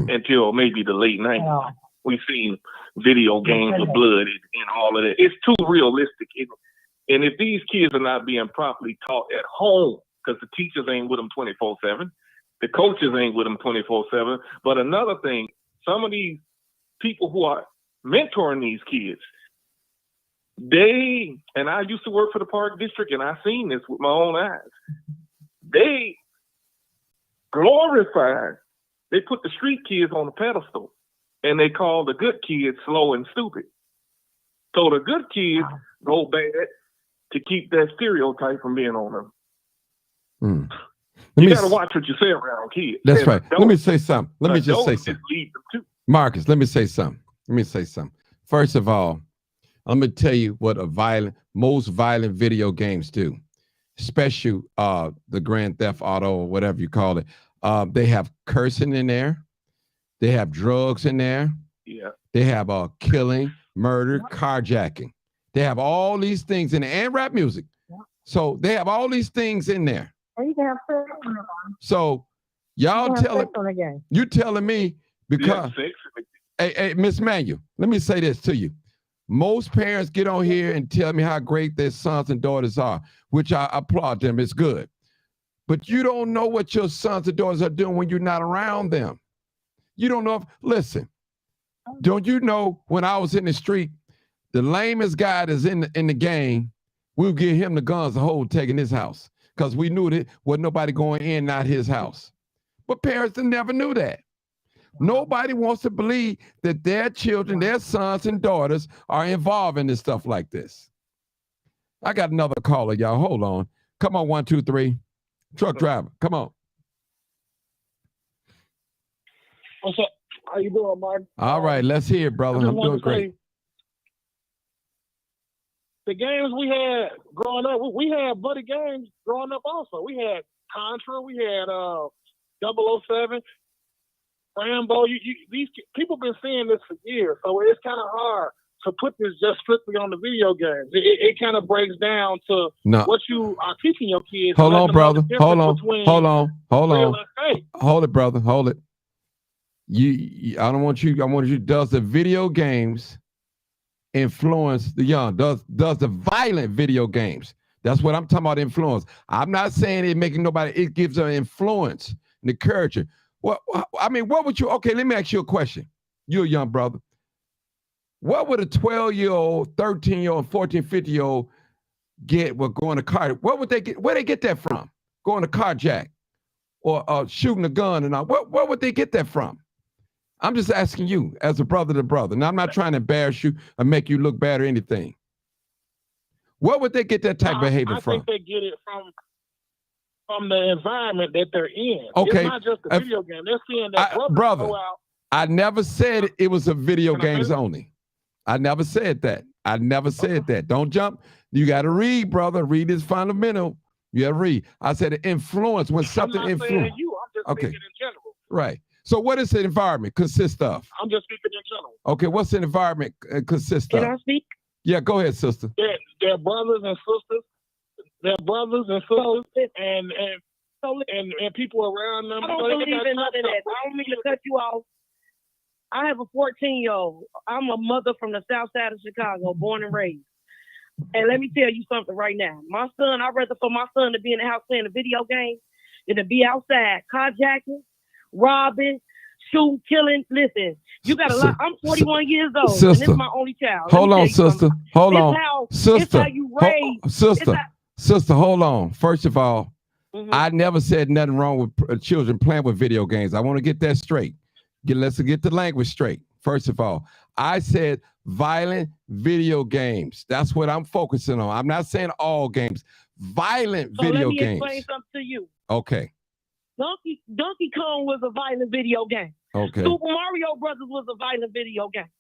until maybe the late 90s. We've seen video games with blood and all of that. It's too realistic. And if these kids are not being properly taught at home, because the teachers ain't with them 24/7, the coaches ain't with them 24/7. But another thing, some of these people who are mentoring these kids, and I used to work for the Park District, and I've seen this with my own eyes. They glorified, they put the street kids on the pedestal, and they call the good kids slow and stupid. So the good kids go bad to keep that stereotype from being on them. You got to watch what you say around kids. That's right. Let me say something. Let me just say something. Lead them too. Marcus, let me say something. First of all, I'm going to tell you what most violent video games do, especially the Grand Theft Auto or whatever you call it. They have cursing in there. They have drugs in there. Yeah. They have killing, murder, carjacking. They have all these things in there, and rap music. Yeah. So they have all these things in there. And you can have sex on the So y'all telling me because hey, Miss Manuel, let me say this to you. Most parents get on here and tell me how great their sons and daughters are, which I applaud them. It's good. But you don't know what your sons and daughters are doing when you're not around them. You don't know listen, don't you know when I was in the street, the lamest guy that's in the game, we'll give him the guns to hold, taking his house. Because we knew that wasn't nobody going in, not his house. But parents never knew that. Nobody wants to believe that their children, their sons and daughters are involved in this stuff like this. I got another caller, y'all. Hold on. Come on, 1, 2, 3. Truck driver, come on. What's up? How you doing, Martin? All right, let's hear it, brother. I'm doing great. the games we had growing up, we had buddy games growing up also. We had Contra, we had 007, Rambo. These people been saying this for years, so it's kind of hard to put this just strictly on the video games. It kind of breaks down to what you are teaching your kids. Hold on, brother. Hold on. Hold it, brother. Hold it. I don't want you. I want you. Does the video games influence the young? Does the violent video games? That's what I'm talking about. Influence. I'm not saying it making nobody. It gives an influence and encouragement. What I mean, what would you? Okay, let me ask you a question. You're a young brother. What would a 12-year-old, 13-year-old, 14, 50-year-old get with going to car? What would they get? Where they get that from? Going to carjack or shooting a gun and all. Where would they get that from? I'm just asking you as a brother to brother. Now, I'm not trying to embarrass you or make you look bad or anything. Where would they get that type of behavior from? I think they get it from the environment that they're in. Okay. It's not just a video game. They're seeing that brother, go out. I never said it was a video games only. I never said that. I never said that. Don't jump. You got to read, brother. Read is fundamental. You got to read. I said influence when something influence. I'm just speaking in general. Right. So what does the environment consist of? I'm just speaking in general. Okay, what's the environment consist of? Can I speak? Yeah, go ahead, sister. They're brothers and sisters. They're brothers and sisters and people around them. I don't believe in none of that. I don't mean to cut you off. I have a 14-year-old. I'm a mother from the south side of Chicago, born and raised. And let me tell you something right now. My son, I'd rather for my son to be in the house playing a video game than to be outside carjacking, robbing, shooting, killing. Listen, you got a lot. I'm 41 years old, sister, and this is my only child. Hold on, sister. Hold on. Sister. It's how you raise. Sister, hold on. First of all, I never said nothing wrong with children playing with video games. I want to get that straight. Let's get the language straight. First of all, I said violent video games. That's what I'm focusing on. I'm not saying all games. Violent video games. Let me explain something to you. Okay. Donkey Kong was a violent video game. Okay. Super Mario Brothers was a violent video game.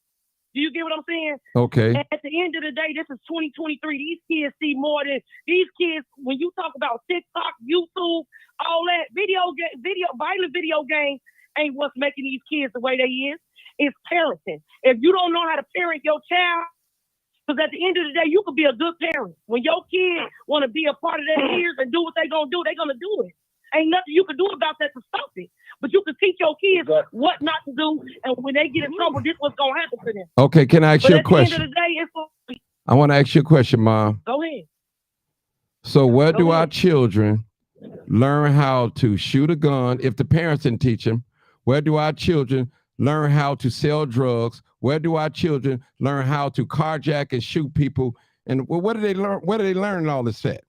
Do you get what I'm saying? Okay. At the end of the day, this is 2023. These kids see more than these kids. When you talk about TikTok, YouTube, all that violent video games ain't what's making these kids the way they is. It's parenting. If you don't know how to parent your child, because at the end of the day, you could be a good parent. When your kids want to be a part of their years and do what they're going to do, they're going to do it. Ain't nothing you can do about that to stop it. But you can teach your kids what not to do, and when they get in trouble, this is what's going to happen to them. Okay, can I ask you a question? At the end of the day, I want to ask you a question, Mom. Go ahead. So where do our children learn how to shoot a gun if the parents didn't teach them? Where do our children learn how to sell drugs? Where do our children learn how to carjack and shoot people? And what do they learn? Where do they learn all this at?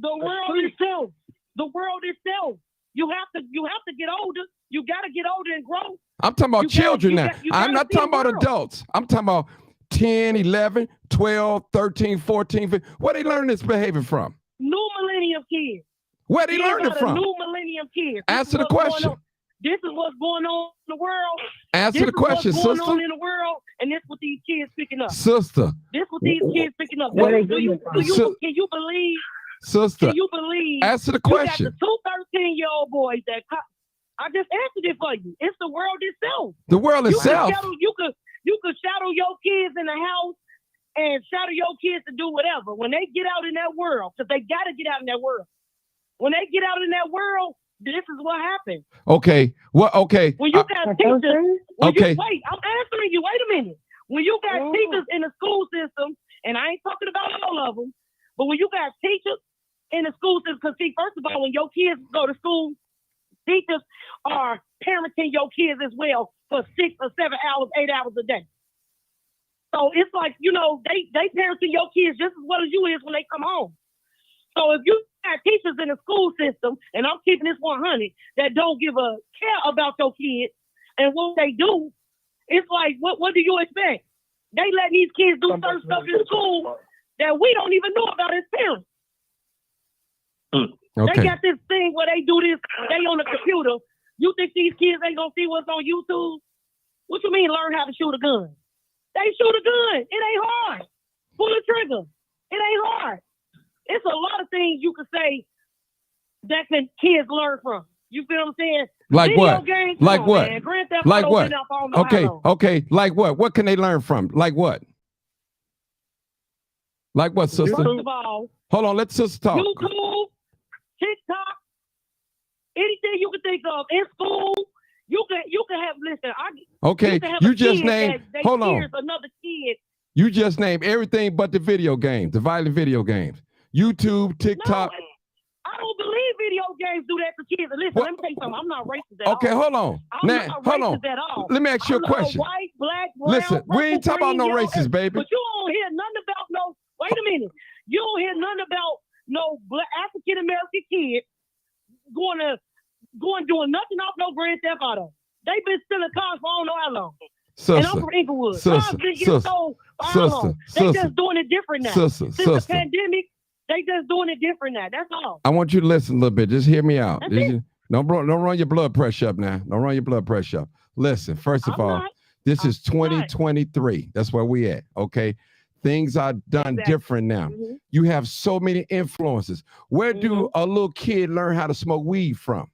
The world itself. The world itself. You have to get older. You got to get older and grow. I'm talking about children now. I'm not talking about adults. I'm talking about 10, 11, 12, 13, 14, 15. Where they learn this behavior from? New millennium kids. Where they learn it from? New millennium kids. Answer the question. This is what's going on in the world. Answer the question, sister. This is what's going on in the world, and this is what these kids picking up. Sister. This is what these kids picking up. Can you believe? Sister. Can you believe? Answer the question. You got the two 13-year-old boys that I just answered it for you. It's the world itself. The world itself. You could shadow your kids in the house and shadow your kids to do whatever. When they get out in that world, because they got to get out in that world. When they get out in that world, this is what happens. Okay. Well, okay. When you got teachers, wait, I'm answering you. Wait a minute. When you got teachers in the school system, and I ain't talking about all of them, but when you got teachers in the school system, because see, first of all, when your kids go to school, teachers are parenting your kids as well for 6 or 7 hours, 8 hours a day. So it's like, they parenting your kids just as well as you is when they come home. So if you got teachers in the school system, and I'm keeping this 100, that don't give a care about your kids and what they do, it's like, what do you expect? They let these kids do certain stuff in school that we don't even know about as parents. Okay. They got this thing where they do this, they on the computer. You think these kids ain't gonna see what's on YouTube? What you mean learn how to shoot a gun? They shoot a gun. It ain't hard. Pull the trigger. It ain't hard. It's a lot of things you can say that can kids learn from. You feel what I'm saying? Like Video what? games, Like come on, what? man. Grand Theft Like Auto what? been out for I don't know Okay, how long. okay. Like what? What can they learn from? Like what? Like what, sister? First of all, hold on, let sister talk. YouTube, TikTok, anything you can think of in school. You can have listen. Okay, you just named. Hold on. Another kid. You just named everything but the video games, the violent video games. YouTube, TikTok. No, I don't believe video games do that to kids. Listen, let me tell you something. I'm not racist at okay, all. hold on. I'm not racist at all. Let me ask you a question. White, black, brown, listen, we ain't talking about no racist, baby. But you don't hear nothing about no. Wait a minute. You don't hear nothing about no black African American kid doing nothing off no Grand Theft Auto. They've been stealing cars for I don't know how long. And I'm from Inglewood. They just doing it different now. Since the pandemic, they just doing it different now. That's all. I want you to listen a little bit. Just hear me out. Don't run your blood pressure up now. Don't run your blood pressure up. Listen, first of all, this is 2023. That's where we at, okay? Things are done different now. Mm-hmm. You have so many influences. Where do a little kid learn how to smoke weed from?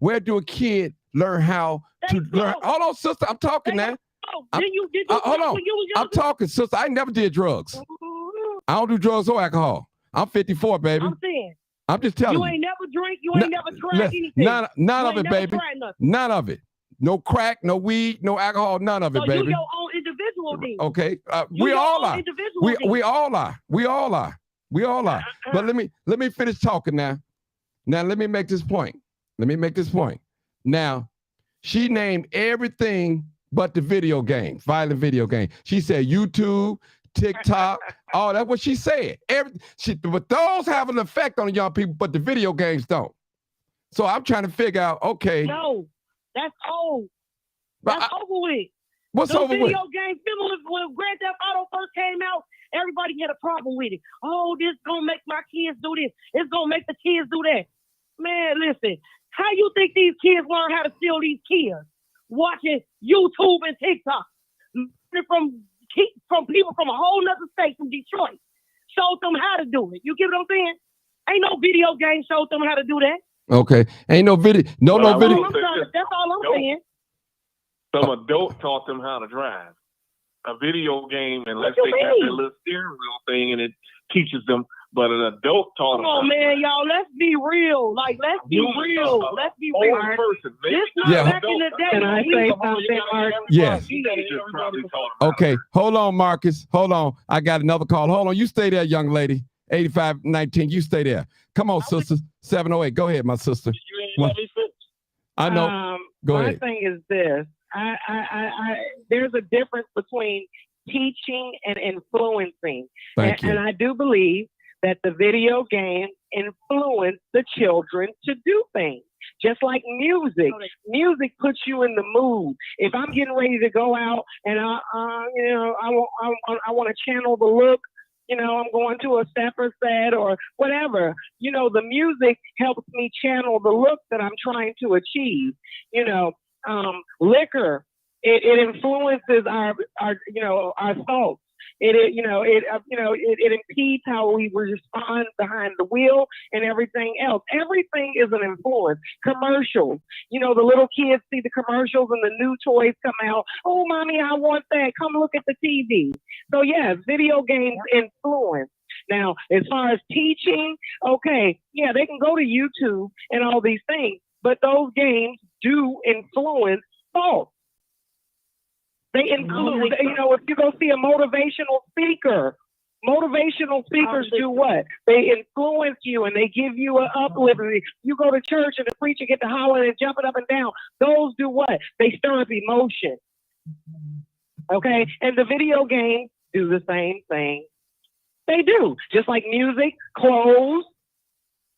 Where do a kid learn how to learn? Hold on, sister. I'm talking now. Hold on. I'm talking, sister. I never did drugs. I don't do drugs or alcohol. I'm 54, baby. I'm saying. I'm just telling you. You ain't never drink. You ain't never tried anything. None of it, baby. None of it. No crack, no weed, no alcohol, none of it, baby. You your own individual then. Okay. We all are. We all are. We all are. We all are. But let me finish talking now. Now let me make this point. Now, she named everything but the video game, violent video game. She said YouTube, TikTok, all that's what she said. But those have an effect on young people, but the video games don't. So I'm trying to figure out, okay. No, that's old. That's over with. What's over with? Video games, when Grand Theft Auto first came out, everybody had a problem with it. Oh, this gonna make my kids do this. It's gonna make the kids do that. Man, listen. How you think these kids learn how to steal these kids? Watching YouTube and TikTok from people from a whole nother state, from Detroit, showed them how to do it. You get what I'm saying? Ain't no video game showed them how to do that. Okay, ain't no video. No video. That's all I'm saying. Some adult taught them how to drive. A video game, unless they got that little steering wheel thing, and it teaches them. But an adult taught them. Come on, man, y'all. Let's be real. Let's be real. Let's be real. This not back in the day. Can I say something, Mark? Yes. Okay. Hold on, Marcus. Hold on. I got another call. Hold on. You stay there, young lady. 8519. You stay there. Come on, sister. 708. Go ahead, my sister. I know. Go ahead. My thing is this. There's a difference between teaching and influencing. Thank you. And I do believe that the video games influence the children to do things. Just like music. Music puts you in the mood. If I'm getting ready to go out and I want to channel the look, I'm going to a Stepper set or whatever. The music helps me channel the look that I'm trying to achieve. Liquor, it influences our thoughts. It impedes how we respond behind the wheel and everything else. Everything is an influence. Commercials, the little kids see the commercials and the new toys come out. Oh, mommy, I want that. Come look at the TV. So yes, video games influence. Now, as far as teaching, okay, yeah, they can go to YouTube and all these things, but those games do influence thought. They include, if you go see a motivational speakers do what? They influence you and they give you an uplift. You go to church and the preacher get to hollering and jumping up and down. Those do what? They stir up emotion. Okay? And the video games do the same thing. They do. Just like music, clothes.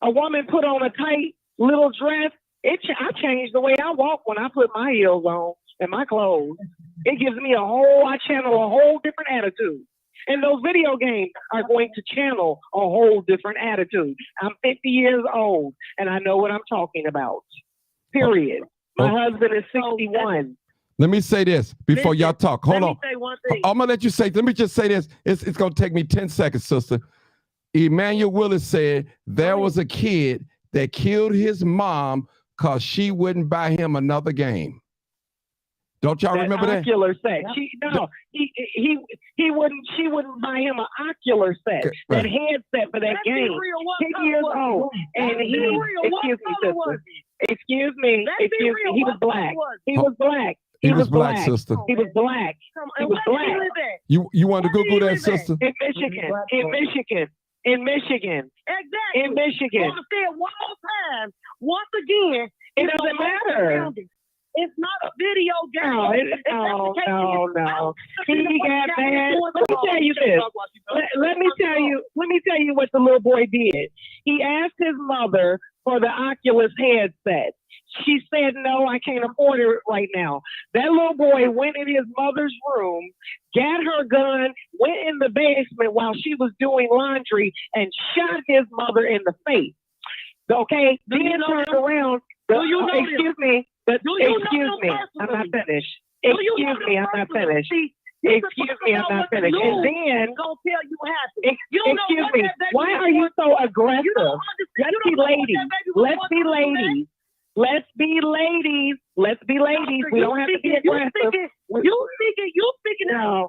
A woman put on a tight little dress. I changed the way I walk when I put my heels on and my clothes. It gives me I channel a whole different attitude. And those video games are going to channel a whole different attitude. I'm 50 years old and I know what I'm talking about. Period. My husband is 61. Let me say this before y'all talk. Hold on. Say one thing. I'm gonna let you say. Let me just say this. It's gonna take me 10 seconds, sister. Emmanuel Willis said there was a kid that killed his mom because she wouldn't buy him another game. Don't y'all remember that? Ocular set. He wouldn't. She wouldn't buy him an ocular set. Okay, that headset for that game. 10 years old, and he. Excuse me, sister. Excuse me. He was black. He was black. He was black, sister. He was black. He was black. You want to Google that, sister? In Michigan. In Michigan. In Michigan. Exactly. In Michigan. I'm gonna say it one more time. Once again, it doesn't matter. It's not a video game. No. He got mad. Let me tell you this. Let me tell you what the little boy did. He asked his mother for the Oculus headset. She said, no, I can't afford it right now. That little boy went in his mother's room, got her gun, went in the basement while she was doing laundry, and shot his mother in the face. Okay? Then turned around. Excuse me. Excuse me. I'm not finished. Excuse me. I'm not finished. Excuse me. I'm not finished. And then, excuse me. Why are you so aggressive? Let's be ladies. Let's be ladies. Let's be ladies. Let's be ladies. We don't have to be aggressive. You speaking in a term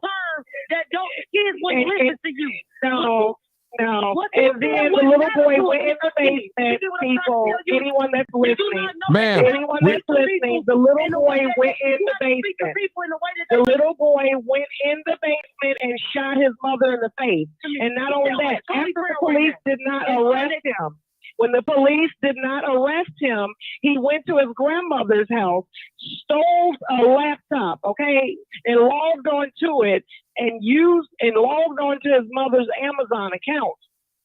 that kids wouldn't listen to you. No. And then the little boy went in the basement, people, anyone that's listening. Ma'am. Anyone that's listening, the little boy went in the basement. The little boy went in the basement and shot his mother in the face. And not only that, after the police did not arrest him, when the police did not arrest him, he went to his grandmother's house, stole a laptop, okay, and logged on to it and logged on to his mother's Amazon account.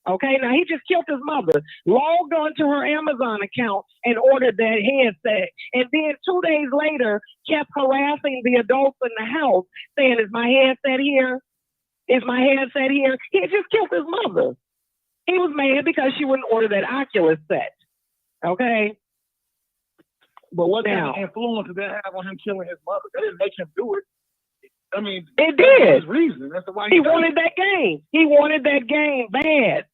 Okay, now he just killed his mother, logged on to her Amazon account and ordered that headset. And then 2 days later, kept harassing the adults in the house, saying, is my headset here? Is my headset here? He just killed his mother. He was mad because she wouldn't order that Oculus set. Okay? But what kind of influence did that have on him killing his mother? That didn't make him do it. I mean, it did. His reason. That's why he wanted that game. He wanted that game bad.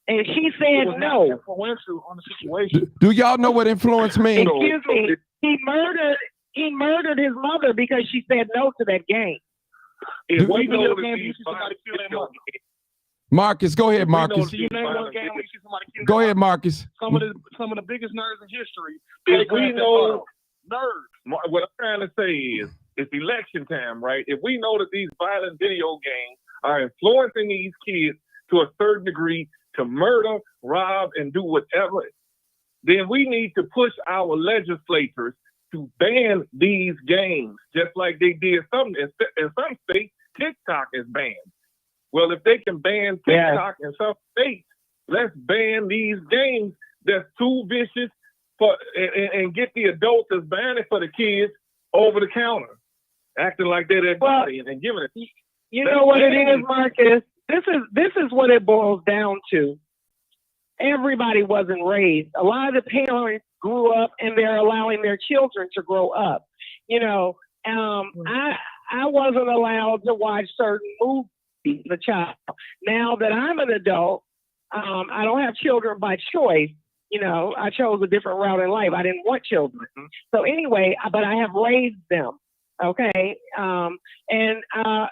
And she said no. Influential on the situation. Do y'all know what influence means? Excuse me. He murdered his mother because she said no to that game. If we know that these Marcus, go ahead, Marcus. Go ahead, Marcus. Some of the biggest nerds in history. If we know nerds, what I'm trying to say is, it's election time, right? If we know that these violent video games are influencing these kids to a certain degree to murder, rob, and do whatever, then we need to push our legislators to ban these games, just like they did in some states. TikTok is banned. Well, if they can ban TikTok in some states, let's ban these games that's too vicious and get the adults that's banning for the kids over the counter, acting like they're their body and giving it. You know what it is, Marcus? This is what it boils down to. Everybody wasn't raised. A lot of the parents grew up and they're allowing their children to grow up. You know, I wasn't allowed to watch certain movies as a child. Now that I'm an adult, I don't have children by choice. You know, I chose a different route in life. I didn't want children. So anyway, but I have raised them. Okay. And I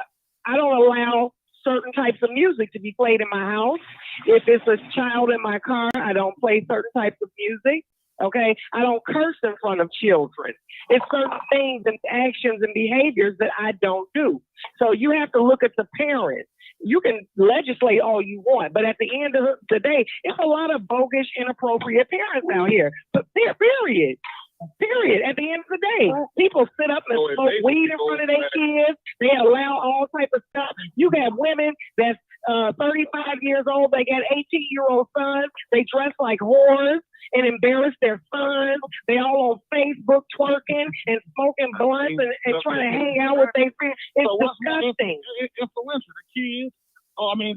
don't allow certain types of music to be played in my house. If it's a child in my car, I don't play certain types of music. Okay. I don't curse in front of children. It's certain things and actions and behaviors that I don't do. So you have to look at the parents. You can legislate all you want, but at the end of the day, it's a lot of bogus, inappropriate parents out here. But period. At the end of the day, people sit up and smoke weed in front of their kids. They allow all type of stuff. You have women that's 35 years old. They got 18-year-old sons. They dress like whores and embarrass their sons. They all on Facebook twerking and smoking blunts and trying to hang out with their friends. It's disgusting. Influential, the kids,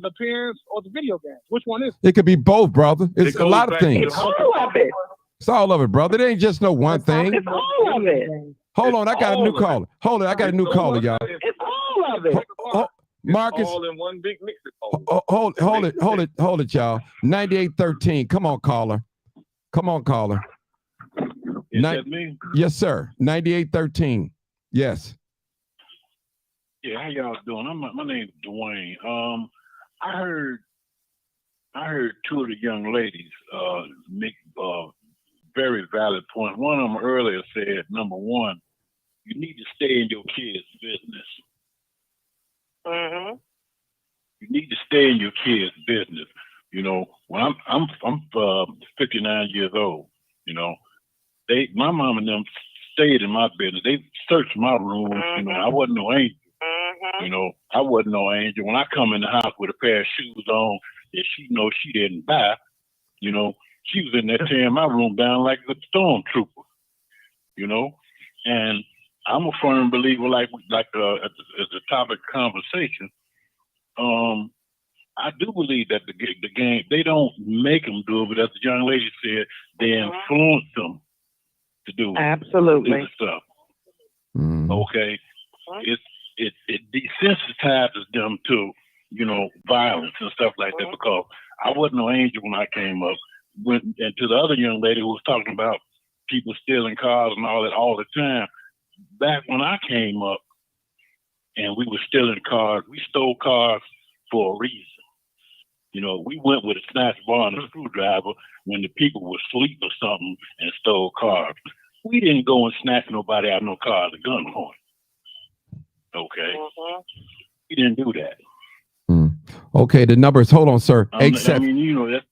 the parents, or the video games. Which one is it? It could be both, brother. It's a lot of things. It's all of it. It's all of it, brother. It ain't just no one thing. It's all of it. Hold on, I got a new caller. Hold on, I got a new caller, y'all. It's all of it. Marcus, all in one big mix. hold it, y'all. 9813. Come on, caller. Is that me? Yes, sir. 9813. Yes. Yeah, how y'all doing? My name's Dwayne. I heard two of the young ladies make very valid points. One of them earlier said, number one, you need to stay in your kids' business. Mm-hmm. You need to stay in your kids' business. You know, when I'm 59 years old. You know, my mom and them stayed in my business. They searched my room. Mm-hmm. You know, I wasn't no angel. Mm-hmm. You know, I wasn't no angel. When I come in the house with a pair of shoes on that she knows she didn't buy, you know, she was in there tearing my room down like a stormtrooper. You know, and I'm a firm believer, at the topic of conversation. I do believe that the game, they don't make them do it, but as the young lady said, they influence them to do Absolutely. stuff. Mm-hmm. Okay, it desensitizes them to, you know, violence and stuff like that, because I wasn't no angel when I came up. And to the other young lady who was talking about people stealing cars and all that all the time, back when I came up and we were stealing cars, we stole cars for a reason. You know, we went with a snatch bar and a screwdriver when the people were asleep or something and stole cars. We didn't go and snatch nobody out of no car at gunpoint. Okay? We didn't do that. Okay, the numbers, hold on, sir. I mean, you know, that's...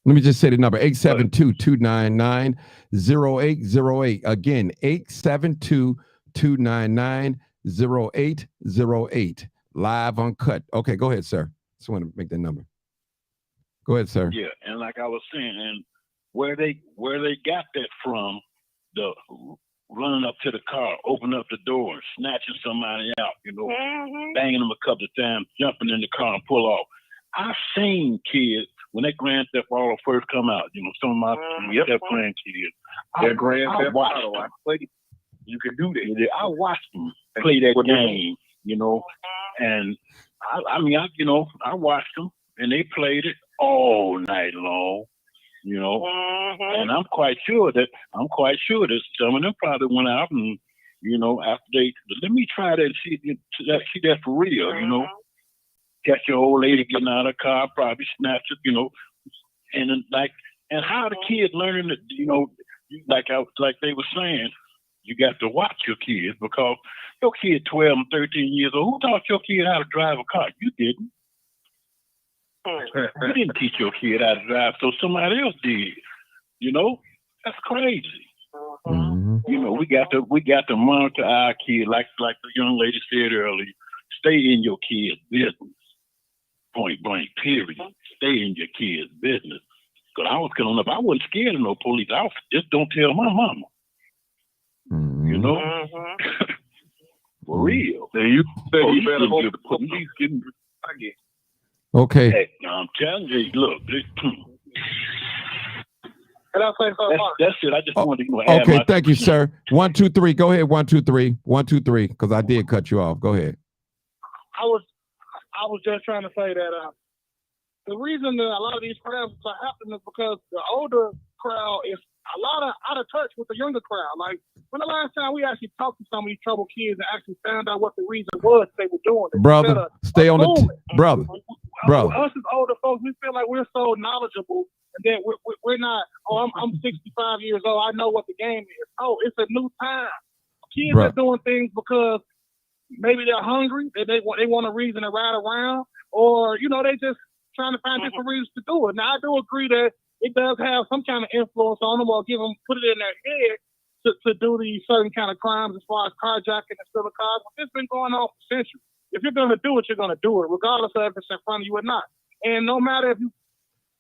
Let me just say the number, 872-299-0808. Again, 872-299-0808. Live, uncut. Okay, go ahead, sir. Just want to make that number. Go ahead, sir. Yeah, and like I was saying, and where they got that from, the running up to the car, opening up the door, snatching somebody out, you know, banging them a couple of times, jumping in the car and pull off. I've seen kids when that Grand Theft Auto first come out, you know, some of my Theft grandkids. That Grand Theft Auto, I played. You could do that. I watched them play that game, you know, and I watched them and they played it all night long, you know, and I'm quite sure that some of them probably went out and, you know, after they, let me try that and see that for real, you know. Catch your old lady getting out of the car, probably snatch it, you know, and how the kids learning that, you know, like they were saying, you got to watch your kids, because your kid 12 and 13 years old, who taught your kid how to drive a car? You didn't. You didn't teach your kid how to drive, so somebody else did. You know, that's crazy. You know, we got to monitor our kids, like the young lady said earlier. Stay in your kid's business. Point blank, period. Stay in your kid's business. Because I was coming up, I wasn't scared of no police. I was just don't tell my mama. You know? For real. Then you said you better hope the police getting again. Okay. Hey, I'm telling you, look. Can I say something? That's it. I just wanted to add okay, thank you, sir. 1, 2, 3. Go ahead. 1, 2, 3. 1, 2, 3. Because I did cut you off. Go ahead. I was just trying to say that the reason that a lot of these crimes are happening is because the older crowd is a lot of out of touch with the younger crowd. Like, when the last time we actually talked to some of these troubled kids and actually found out what the reason was they were doing it? Brother, stay on the brother. Us as older folks, we feel like we're so knowledgeable, and that we're not. Oh, I'm 65 years old. I know what the game is. Oh, it's a new time. Kids are doing things because maybe they're hungry. They want a reason to ride around, or you know, they just trying to find different reasons to do it. Now, I do agree that it does have some kind of influence on them, or put it in their head to do these certain kind of crimes as far as carjacking and stealing cars. But it's been going on for centuries. If you're going to do it, you're going to do it, regardless of if it's in front of you or not. And no matter if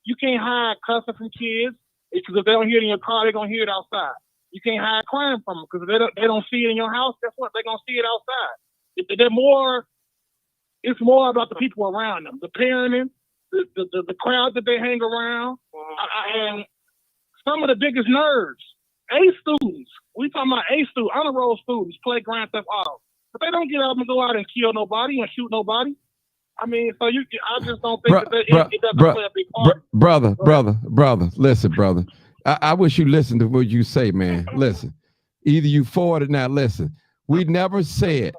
you can't hide cussing from kids, because if they don't hear it in your car, they're going to hear it outside. You can't hide crime from them, because if they don't see it in your house, guess what? They're going to see it outside. It's more about the people around them, the parenting, the crowd that they hang around, and some of the biggest nerds A students. We talking about A students, honor roll students play Grand Theft Auto, but they don't get up and go out and kill nobody and shoot nobody. I mean, so I just don't think it doesn't play a big part. Brother, listen, brother. I wish you listened to what you say, man. Listen, either you for it or not. Listen, we never said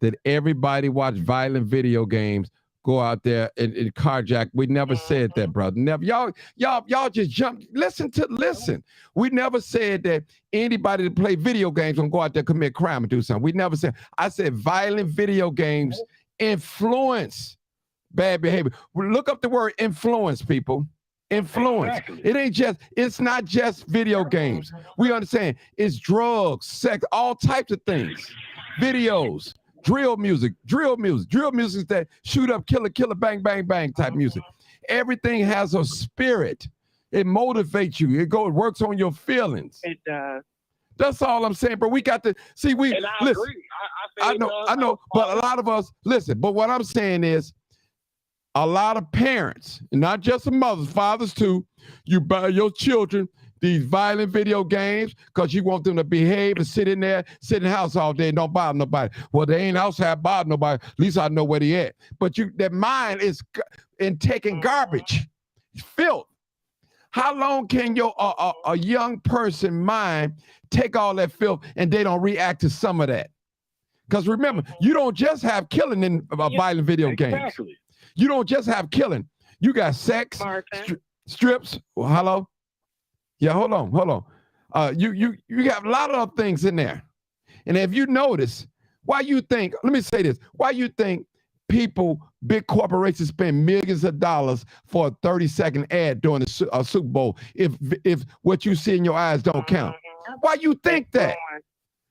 that everybody watch violent video games, go out there and carjack. We never said that, brother. Never. Y'all just jump. Listen. We never said that anybody that play video games gonna go out there commit crime and do something. We never said. I said violent video games influence bad behavior. Look up the word influence, people. Influence. Exactly. It's not just video games. We understand it's drugs, sex, all types of things. Videos, drill music that shoot up, killer, bang, bang, bang type music. Everything has a spirit. It motivates you. It works on your feelings. It does. That's all I'm saying, bro. We got to see. And I listen, agree. I know, but a lot of us listen. But what I'm saying is, a lot of parents, not just the mothers, fathers too, you buy your children these violent video games because you want them to behave and sit in the house all day and don't bother nobody. Well, they ain't outside bother nobody. At least I know where they at. But their mind is in taking garbage, filth. How long can a young person mind take all that filth and they don't react to some of that? Because remember, you don't just have killing in violent video games. You don't just have killing. You got sex, strips. Well, hello? Yeah, hold on. You got a lot of things in there. And if you notice, let me say this, why you think big corporations spend millions of dollars for a 30-second ad during a Super Bowl if what you see in your eyes don't count? Why you think that?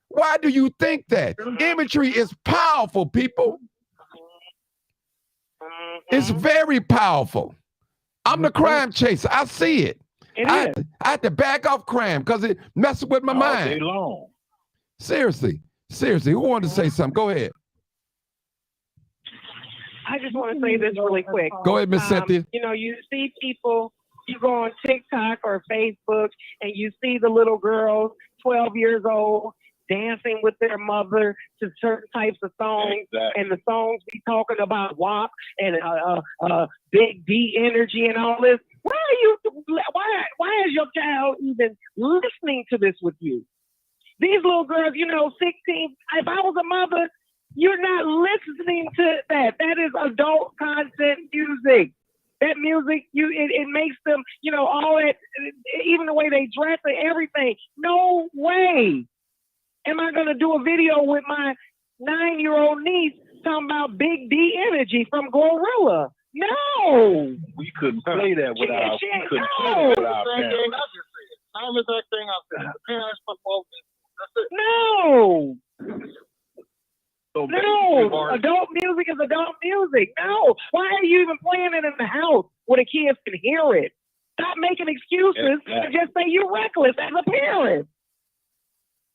Why do you think that? Imagery is powerful, people. It's very powerful. I'm the crime chaser. I see it. I had to back off crime because it messes with my mind. All day long. Seriously. Who wanted to say something? Go ahead. I just want to say this really quick. Go ahead, Miss Cynthia. You see people, you go on TikTok or Facebook, and you see the little girls, 12 years old, dancing with their mother to certain types of songs, and the songs be talking about WAP and Big D energy and all this. Why is your child even listening to this with you? These little girls, 16. If I was a mother, you're not listening to that. That is adult content music. That music, it makes them, all that, even the way they dress and everything. No way am I going to do a video with my 9-year-old niece talking about Big D energy from Glorilla. No. We couldn't play that without parents. I'm the exact thing I said. The parents put both in. That's it. No. No. Adult music is adult music. No. Why are you even playing it in the house where the kids can hear it? Stop making excuses and just say you're reckless as a parent.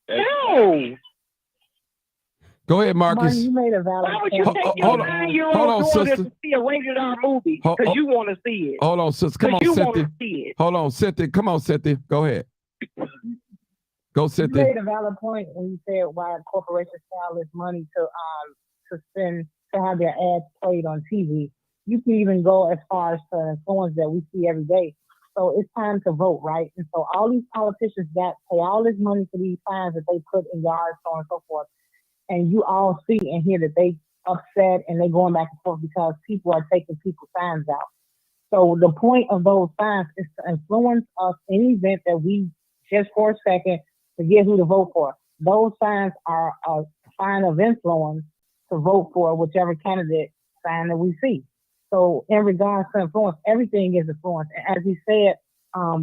No. Go ahead, Marcus. Martin, you made a valid Why would you take your 9-year-old daughter to see a rated R movie because you want to see it? Hold on, sister. Come on, Cynthia. Hold on, Cynthia. Come on, Cynthia. Go ahead. Go, Cynthia. You made a valid point when you said why corporations spend this money to spend to have their ads played on TV. You can even go as far as to influence that we see every day. So it's time to vote, right? And so all these politicians that pay all this money for these signs that they put in yards, so on and so forth. And you all see and hear that they upset and they going back and forth because people are taking people's signs out. So the point of those signs is to influence us in an event that we just for a second forget who to vote for. Those signs are a sign of influence to vote for whichever candidate sign that we see. So in regards to influence, everything is influence. And as he said,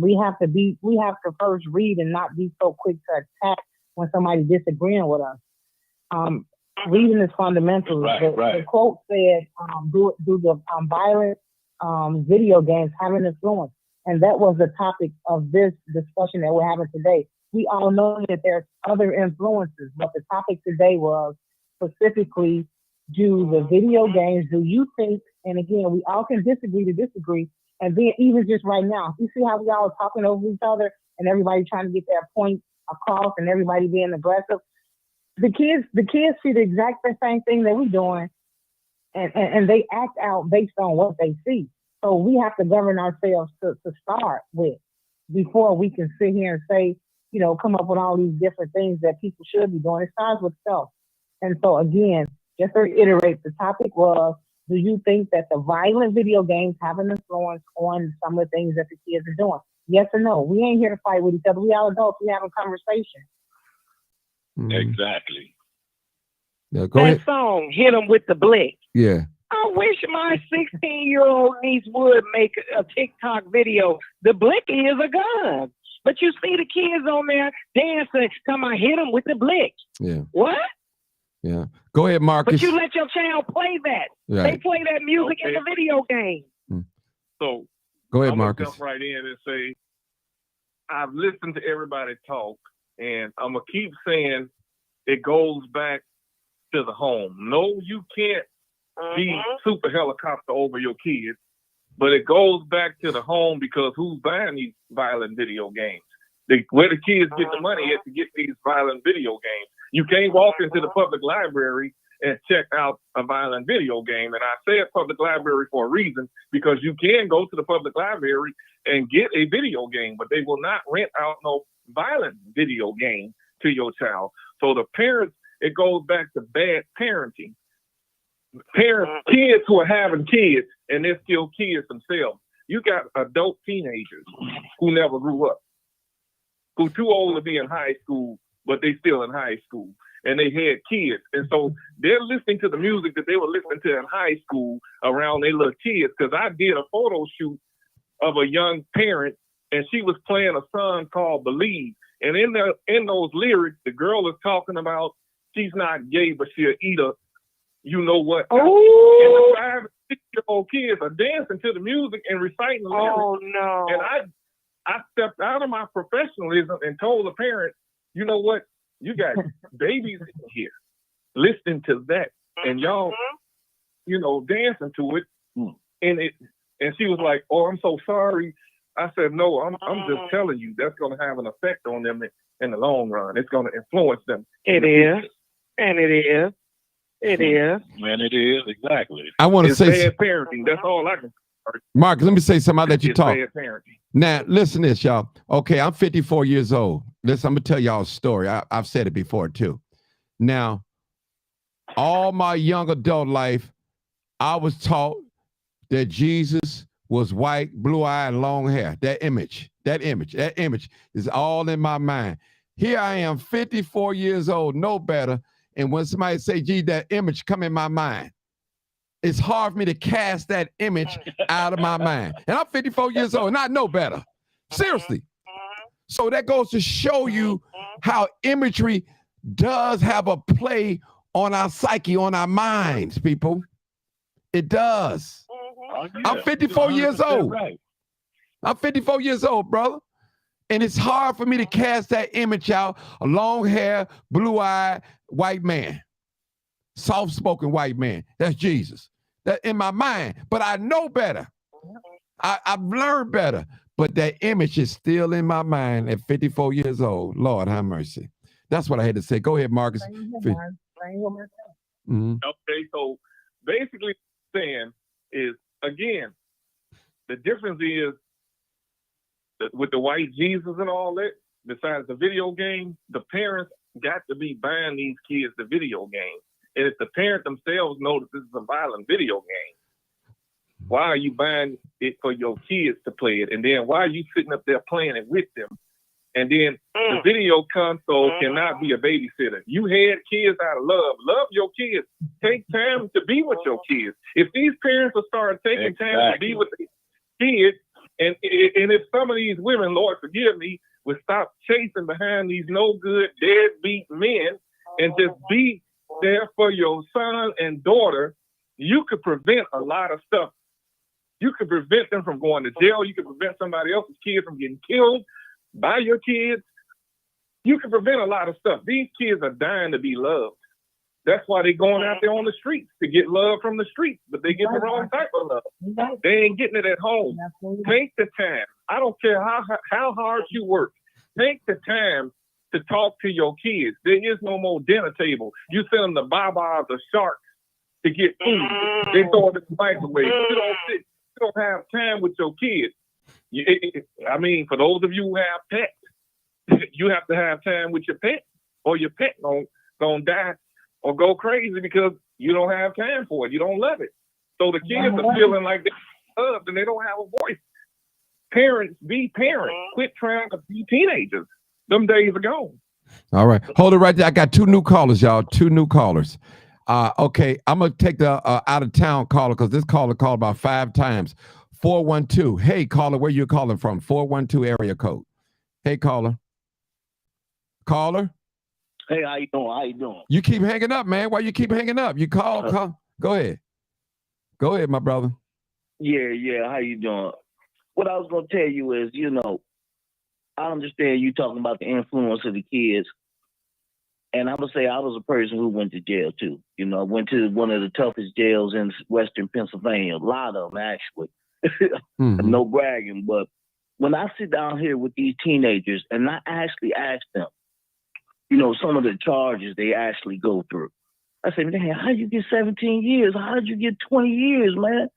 we have to first read and not be so quick to attack when somebody's disagreeing with us. Reading is fundamental. The quote said, do the violent video games have an influence? And that was the topic of this discussion that we're having today. We all know that there's other influences, but the topic today was specifically, do the video games, do you think, and again, we all can disagree to disagree, And then even just right now, you see how we all are talking over each other and everybody trying to get their point across and everybody being aggressive. The kids see the exact same thing that we're doing, and they act out based on what they see. So we have to govern ourselves to start with before we can sit here and say, you know, come up with all these different things that people should be doing. It starts with self. And so again, just to reiterate, the topic was, do you think that the violent video games have an influence on some of the things that the kids are doing? Yes or no? We ain't here to fight with each other. We all adults. We have a conversation. Exactly. Yeah, go that ahead. song, Hit 'em with the Blick. Yeah. I wish my 16-year-old niece would make a TikTok video. The Blick is a gun. But you see the kids on there dancing, come on, hit them with the Blick. Yeah. What? Yeah. Go ahead, Marcus. But you let your child play that. Right. They play that music in the video game. So go ahead, I'm Marcus. gonna jump right in and say, I've listened to everybody talk, and I'm gonna keep saying it goes back to the home. No, you can't be super helicopter over your kids, but it goes back to the home, because who's buying these violent video games? Where the kids get the money at to get these violent video games. You can't walk into the public library and check out a violent video game. And I said public library for a reason, because you can go to the public library and get a video game, but they will not rent out no violent video game to your child. So the parents, it goes back to bad parenting. Kids who are having kids, and they're still kids themselves. You got adult teenagers who never grew up, who too old to be in high school, but they still in high school, and they had kids. And so they're listening to the music that they were listening to in high school around their little kids. Because I did a photo shoot of a young parent, and she was playing a song called Believe. And in those lyrics, the girl is talking about she's not gay, but she'll eat a, you know what? Oh. And the 5 and 6-year-old kids are dancing to the music and reciting the lyrics. Oh, no. And I stepped out of my professionalism and told the parent, you know what? You got babies in here listening to that, and y'all, you know, dancing to it. And she was like, "Oh, I'm so sorry." I said, "No, I'm just telling you that's going to have an effect on them in the long run. It's going to influence them." It is, and it is. It is. Man, it is, exactly. I want to say bad parenting. That's all I can. Marcus, let me say something. I'll let you talk. Bad parenting. Now, listen to this, y'all. Okay, I'm 54 years old. Listen, I'm going to tell y'all a story. I've said it before, too. Now, all my young adult life, I was taught that Jesus was white, blue-eyed, long hair. That image is all in my mind. Here I am, 54 years old, no better. And when somebody say, gee, that image come in my mind, it's hard for me to cast that image out of my mind. And I'm 54 years old and I know better. Seriously. So that goes to show you how imagery does have a play on our psyche, on our minds, people. It does. I'm 54 years old. Right. I'm 54 years old, brother. And it's hard for me to cast that image out, a long hair, blue-eyed white man, soft-spoken white man. That's Jesus. That in my mind, but I know better. I've learned better, but that image is still in my mind at 54 years old. Lord, have mercy. That's what I had to say. Go ahead, Marcus. Okay, so basically saying is, again, the difference is that with the white Jesus and all that, besides the video game, the parents got to be buying these kids the video game. And if the parents themselves know that this is a violent video game, why are you buying it for your kids to play it? And then why are you sitting up there playing it with them? And then the video console cannot be a babysitter. You had kids out of love. Love your kids. Take time to be with your kids. If these parents will start taking time to be with the kids, and if some of these women, Lord forgive me, would stop chasing behind these no good, deadbeat men and just be there for your son and daughter, you could prevent a lot of stuff. You could prevent them from going to jail. You could prevent somebody else's kid from getting killed by your kids. You can prevent a lot of stuff. These kids are dying to be loved. That's why they're going out there on the streets to get love from the streets, but they get the wrong type of love. They ain't getting it at home. Take the time. I don't care how hard you work. Take the time to talk to your kids. There is no more dinner table. You send them to Baba's or Sharks to get food. They throw it in the microwave. You don't have time with your kids. I mean, for those of you who have pets, you have to have time with your pet, or your pet gonna die or go crazy because you don't have time for it. You don't love it. So the kids are feeling like they're loved and they don't have a voice. Parents, be parents. Quit trying to be teenagers. Them days are gone. All right. Hold it right there. I got 2 new callers, y'all. 2 new callers. Okay, I'm going to take the out-of-town caller because this caller called about 5 times. 412. Hey, caller, where you calling from? 412 area code. Hey, caller. Caller? Hey, how you doing? How you doing? You keep hanging up, man. Why you keep hanging up? You call. Go ahead. Go ahead, my brother. Yeah. How you doing? What I was going to tell you is, I understand you talking about the influence of the kids. And I would say I was a person who went to jail, too. I went to one of the toughest jails in Western Pennsylvania. A lot of them, actually. No bragging. But when I sit down here with these teenagers and I actually ask them, some of the charges they actually go through. I say, man, how'd you get 17 years? How'd you get 20 years, man?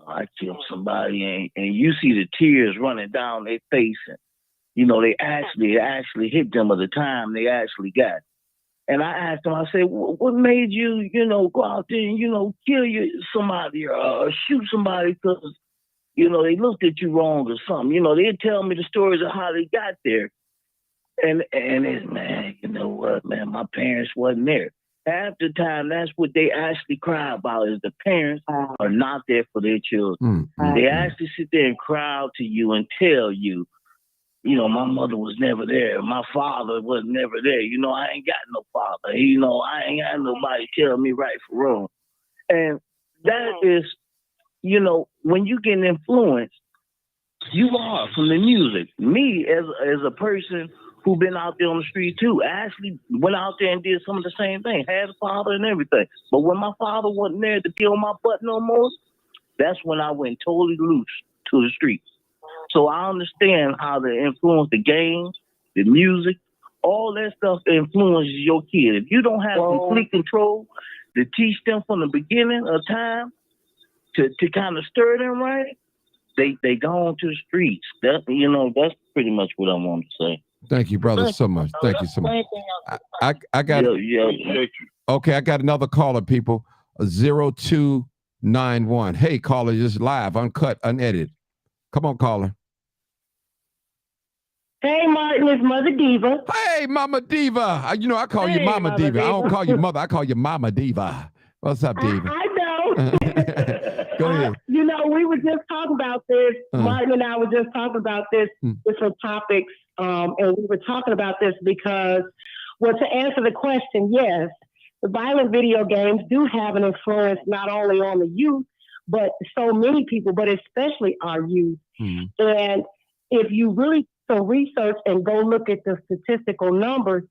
I killed somebody, and you see the tears running down their face, and they actually hit them of the time they actually got. And I asked them, I said, what made you, go out there and, kill somebody or shoot somebody because, they looked at you wrong or something. They'd tell me the stories of how they got there. And it's, man, you know what, man, my parents wasn't there. Half the time, that's what they actually cry about is the parents are not there for their children. They actually sit there and cry out to you and tell you, my mother was never there. My father was never there. I ain't got no father. I ain't got nobody tell me right from wrong. And that is, when you get influenced, you are from the music. Me, as a person who been out there on the street too, actually went out there and did some of the same thing, had a father and everything. But when my father wasn't there to kill my butt no more, that's when I went totally loose to the streets. So I understand how to influence the games, the music, all that stuff influences your kid. If you don't have complete control to teach them from the beginning of time to kind of stir them right, they go on to the streets. That's pretty much what I want to say. Thank you, brother, so much. Thank you so much. I got okay. I got another caller, people. 0291. Hey, caller, just live, uncut, unedited. Come on, caller. Hey, Martin, it's Mother Diva. Hey, Mama Diva. I call you Mama Diva. I don't call you mother. I call you Mama Diva. What's up, Diva? I know. Go ahead. We were just talking about this. Martin and I were just talking about this different topics. And we were talking about this because, to answer the question, yes, the violent video games do have an influence not only on the youth, but so many people, but especially our youth. And if you really research and go look at the statistical numbers,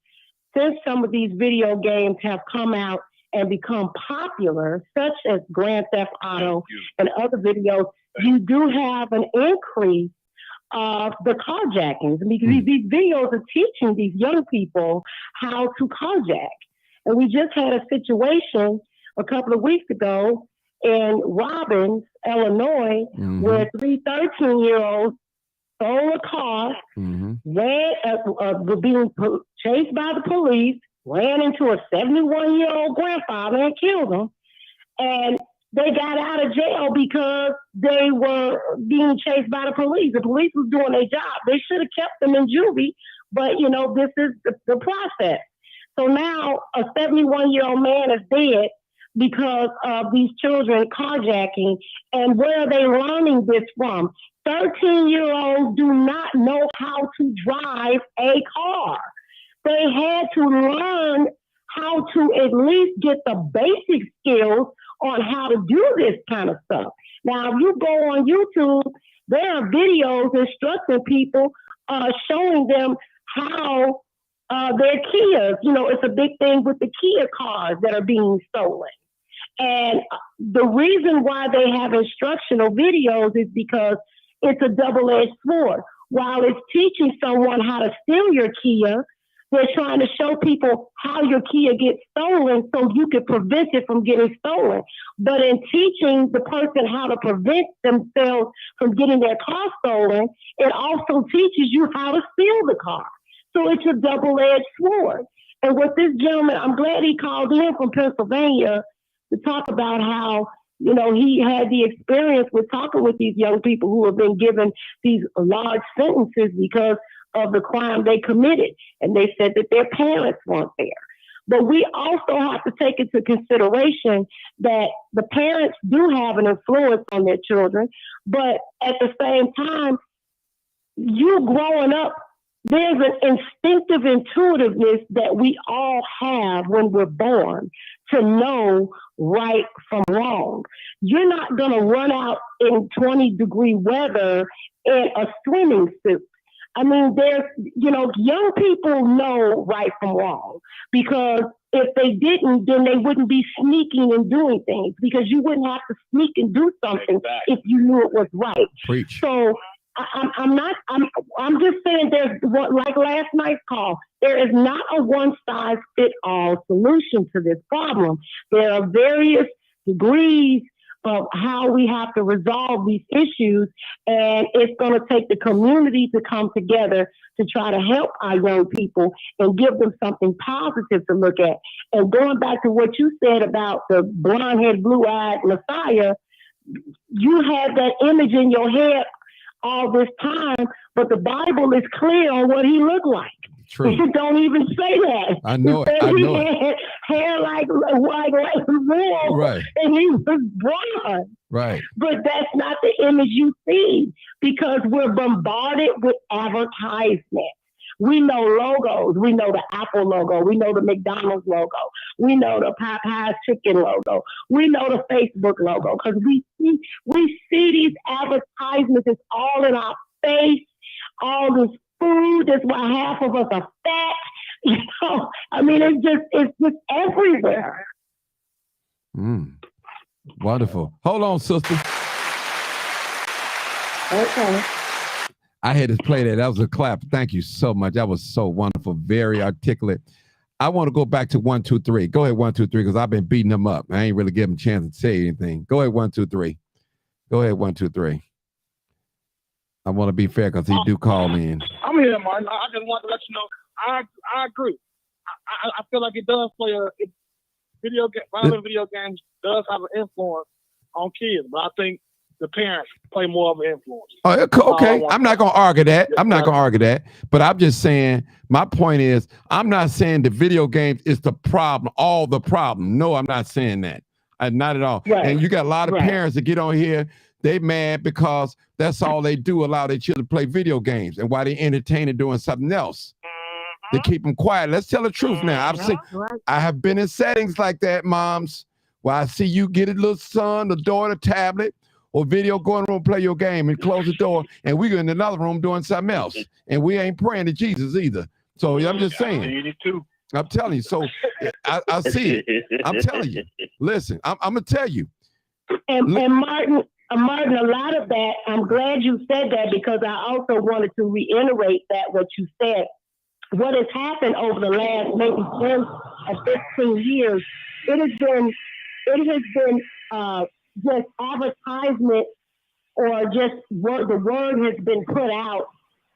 since some of these video games have come out and become popular, such as Grand Theft Auto and other videos, you do have an increase of the carjackings, because these videos are teaching these young people how to carjack. And we just had a situation a couple of weeks ago in Robbins, Illinois, where 3 13-year-olds stole a car, were being chased by the police, ran into a 71-year-old grandfather and killed him. And they got out of jail because they were being chased by the police. The police was doing their job. They should have kept them in juvie, but, this is the process. So now a 71-year-old man is dead because of these children carjacking. And where are they learning this from? 13-year-olds do not know how to drive a car. They had to learn how to at least get the basic skills on how to do this kind of stuff. Now, if you go on YouTube, there are videos instructing people, showing them how their Kias. You know, it's a big thing with the Kia cars that are being stolen. And the reason why they have instructional videos is because it's a double-edged sword. While it's teaching someone how to steal your Kia, they're trying to show people how your Kia gets stolen so you can prevent it from getting stolen. But in teaching the person how to prevent themselves from getting their car stolen, it also teaches you how to steal the car. So it's a double-edged sword. And with this gentleman, I'm glad he called in from Pennsylvania to talk about how, you know, he had the experience with talking with these young people who have been given these large sentences because of the crime they committed. And they said that their parents weren't there. But we also have to take into consideration that the parents do have an influence on their children. But at the same time, you growing up, there's an instinctive intuitiveness that we all have when we're born to know right from wrong. You're not going to run out in 20-degree weather in a swimming suit. I mean, there's, you know, young people know right from wrong, because if they didn't, then they wouldn't be sneaking and doing things, because you wouldn't have to sneak and do something if you knew it was right. Preach. So I'm just saying, there's like last night's call, there is not a one-size-fits-all solution to this problem. There are various degrees of how we have to resolve these issues, and it's going to take the community to come together to try to help our young people and give them something positive to look at. And going back to what you said about the blonde-haired, blue-eyed Messiah, you had that image in your head all this time, but the Bible is clear on what he looked like. True. It don't even say that. I know it. I know it. Hair like wool, right, and he was blonde. Right. But that's not the image you see, because we're bombarded with advertisements. We know logos. We know the Apple logo. We know the McDonald's logo. We know the Popeyes chicken logo. We know the Facebook logo, because we see these advertisements. It's all in our face. All this food. That's why half of us are fat. You know, I mean, it's just everywhere. Wonderful. Hold on, sister. Okay. I had to play that. That was a clap. Thank you so much. That was so wonderful. Very articulate. I want to go back to 1, 2, 3. Go ahead, 1, 2, 3, because I've been beating them up. I ain't really giving them a chance to say anything. Go ahead, 1, 2, 3. Go ahead, 1, 2, 3. I want to be fair because he do call in. I'm here, Martin. I just wanted to let you know I agree. I feel like it does play violent video games does have an influence on kids, but I think the parents play more of an influence. Oh, okay. I'm not going to argue that. I'm not going to argue that. But I'm just saying, my point is, I'm not saying the video games is the problem, all the problem. No, I'm not saying that. Not at all. Right. And you got a lot of parents that get on here, they mad because that's all they do, allow their children to play video games, and while they entertaining doing something else. They keep them quiet. Let's tell the truth now. I have been in settings like that, moms, where I see you get a little son, a daughter, tablet, or video, go in the room, play your game, and close the door, and we go in another room doing something else. And we ain't praying to Jesus either. So I'm just saying. I'm telling you. So I see it. I'm telling you. Listen, I'm going to tell you. And Martin, a lot of that, I'm glad you said that, because I also wanted to reiterate that what you said. What has happened over the last maybe 10 or 15 years, it has been just advertisement, or just the word has been put out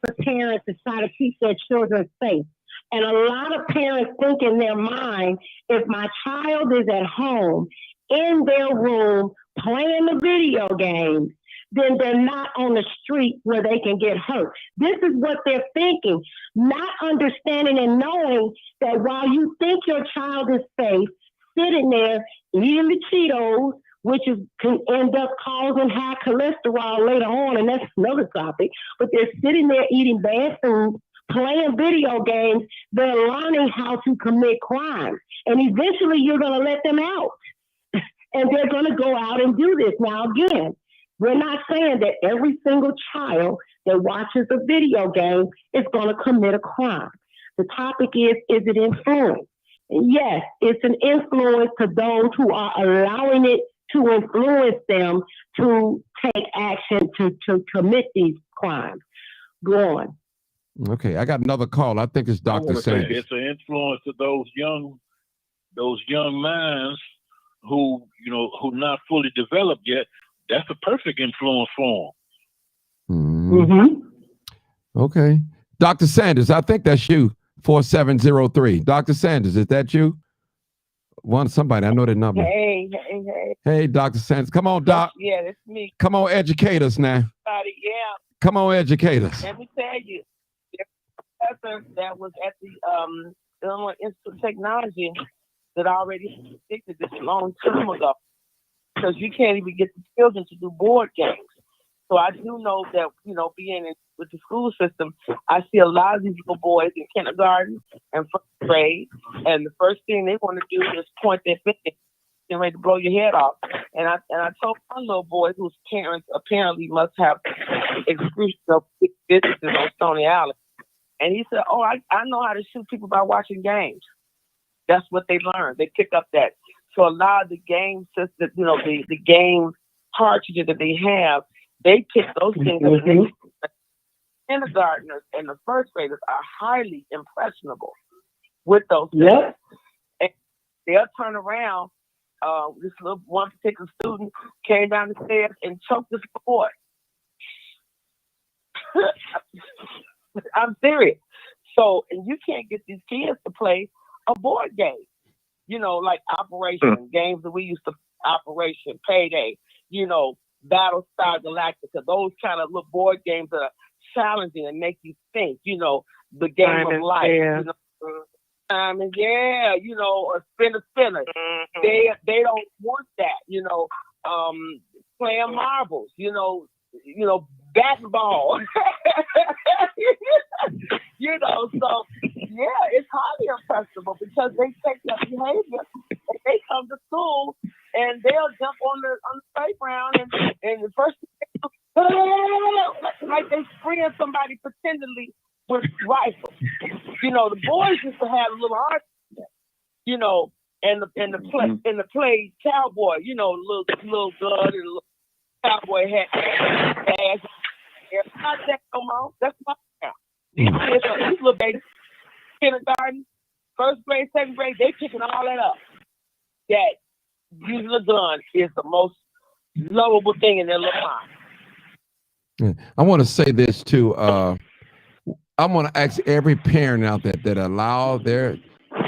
for parents to try to keep their children safe. And a lot of parents think in their mind, if my child is at home in their room playing the video games, then they're not on the street where they can get hurt. This is what they're thinking, not understanding and knowing that while you think your child is safe, sitting there eating the Cheetos, which can end up causing high cholesterol later on, and that's another topic, but they're sitting there eating bad food, playing video games, they're learning how to commit crimes. And eventually you're going to let them out. And they're going to go out and do this. Now, again, we're not saying that every single child that watches a video game is going to commit a crime. The topic is it influence? And yes, it's an influence to those who are allowing it to influence them to take action to commit these crimes. Go on. Okay, I got another call. I think it's Dr. Sanders. It's an influence of those young minds who not fully developed yet. That's a perfect influence for them. Mm-hmm. Okay. Dr. Sanders, I think that's you, 4703. Dr. Sanders, is that you? Somebody, I know that number. Hey. Hey, Dr. Sanders. Come on, Doc. Yeah, that's me. Come on, educate us now. Yeah. Come on, educate us. Let me tell you, professor that was at the Illinois Institute of Technology that already predicted this a long time ago, because you can't even get the children to do board games. So I do know that, being with the school system, I see a lot of these little boys in kindergarten and first grade, and the first thing they want to do is point their finger and ready to blow your head off. And I told one little boy whose parents apparently must have excruciating businesses on Stony Island, and he said, "Oh, I know how to shoot people by watching games." That's what they learn. They pick up that. So a lot of the game system, the game cartridges that they have, they pick those things up. Mm-hmm. Kindergartners and the first graders are highly impressionable with those things. Yep. And they'll turn around. This little one particular student came down the stairs and choked this boy. I'm serious. So, and you can't get these kids to play a board game, like Operation, games that we used to, Operation, Payday, Battlestar Galactica, those kind of little board games that are challenging and make you think, the game of life, or spinner. They don't want that, playing marbles, bat and ball. So yeah, it's highly impressible because they take that behavior and they come to school and they'll jump on the playground and the first like they spraying somebody pretendingly with rifles. The boys used to have a little art, and the play cowboy, little gun and little cowboy hat. It's not that no more. That's my now. These little babies, kindergarten, first grade, second grade, they picking all that up. That using a gun is the most lovable thing in their little mind. I want to say this too. I want to ask every parent out there that allow their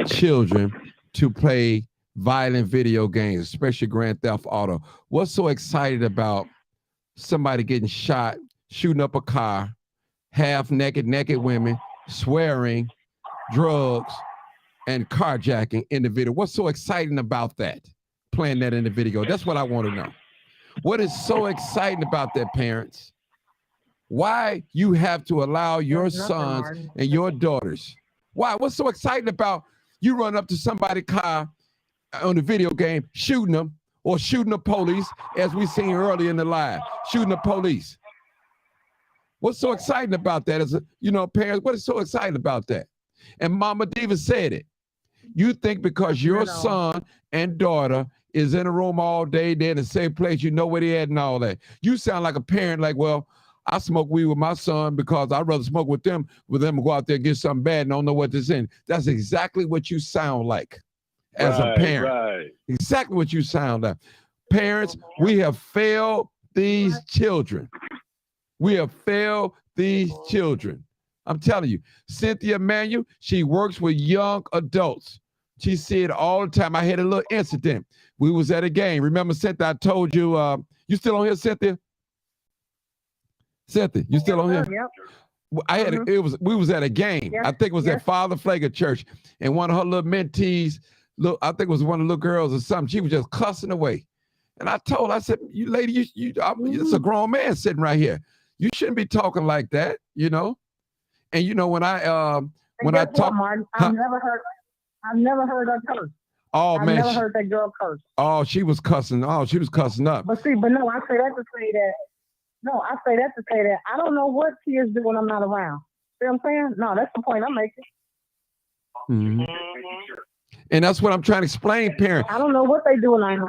children to play violent video games, especially Grand Theft Auto. What's so excited about somebody getting shot, shooting up a car, half naked women, swearing, drugs, and carjacking in the video? What's so exciting about that? Playing that in the video. That's what I want to know. What is so exciting about that, parents? Why you have to allow your sons and your daughters? Why? What's so exciting about you run up to somebody's car on the video game, shooting them, or shooting the police, as we seen earlier in the live, shooting the police? What's so exciting about that? As parents, what is so exciting about that? And Mama Diva said it. You think because your son and daughter is in a room all day, they're in the same place, you know where they at and all that. You sound like a parent, like, well, I smoke weed with my son because I'd rather smoke with them go out there and get something bad and don't know what this is. That's exactly what you sound like as a parent. Right. Exactly what you sound like. Parents, we have failed these children. We have failed these children. I'm telling you, Cynthia Manuel, she works with young adults. She see it all the time. I had a little incident. We was at a game. Remember, Cynthia, I told you, you still on here, Cynthia? Cynthia, you still on here? Yep. I had we was at a game. Yes. I think it was at Father Flagler Church, and one of her little mentees, I think it was one of the little girls or something. She was just cussing away, and I told her, I said, "You lady, it's a grown man sitting right here. You shouldn't be talking like that, And when I talk, I've never heard her curse. Oh, man. I've never heard that girl curse. Oh, she was cussing. Oh, she was cussing up. But no, I say that to say that. I don't know what kids do when I'm not around. See what I'm saying? No, that's the point I'm making. Mm-hmm. And that's what I'm trying to explain, parents. I don't know what they doing right now.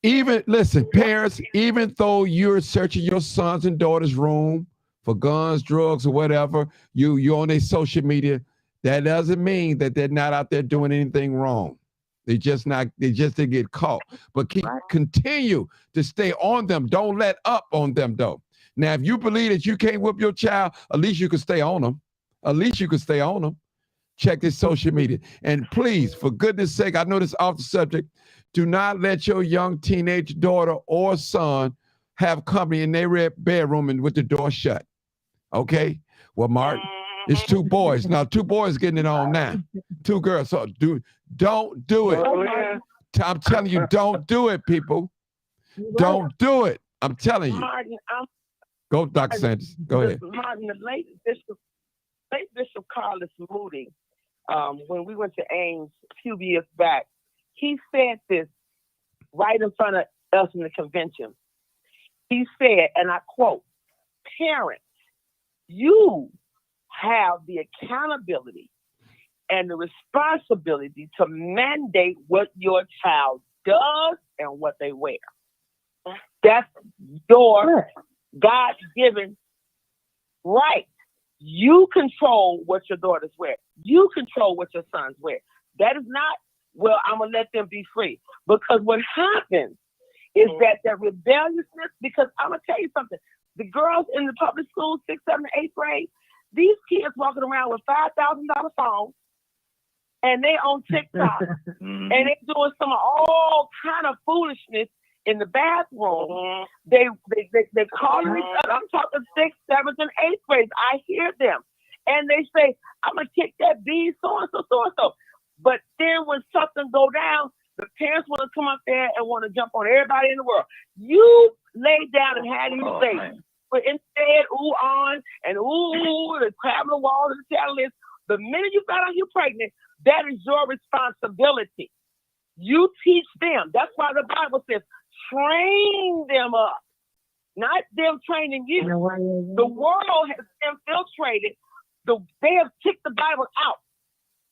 Even listen, parents, even though you're searching your sons and daughters' room for guns, drugs, or whatever, you're on their social media, that doesn't mean that they're not out there doing anything wrong. They just didn't get caught. But continue to stay on them. Don't let up on them, though. Now, if you believe that you can't whip your child, at least you can stay on them. At least you can stay on them. Check this social media. And please, for goodness sake, I know this is off the subject, do not let your young teenage daughter or son have company in their bedroom and with the door shut. Okay? Well, Mark, it's 2 boys. Now, 2 boys getting it on now. 2 girls. So don't do it. I'm telling you, don't do it, people. Don't do it. I'm telling you. Martin, Go, Dr. Sanders. Go ahead. Martin, the late Bishop Carlos Moody, when we went to Ames a few years back, he said this right in front of us in the convention. He said, and I quote, "Parents, you have the accountability and the responsibility to mandate what your child does and what they wear. That's your God-given right. You control what your daughters wear. You control what your sons wear. That is not, well, I'm going to let them be free." Because what happens is that rebelliousness, because I'm going to tell you something, the girls in the public schools, 6th, 7th, 8th grade, these kids walking around with $5,000 phones, and they on TikTok, and they doing some all kind of foolishness in the bathroom. They calling each other. I'm talking 6th, 7th, and 8th grades. I hear them, and they say, "I'm gonna kick that B so and so, so and so." But then when something go down, the parents want to come up there and want to jump on everybody in the world. You lay down and have these babies. But instead, ooh on and ooh, the crab the walls and the channel is. The minute you find out you're pregnant, that is your responsibility. You teach them. That's why the Bible says, train them up, not them training you. The world has infiltrated. They have kicked the Bible out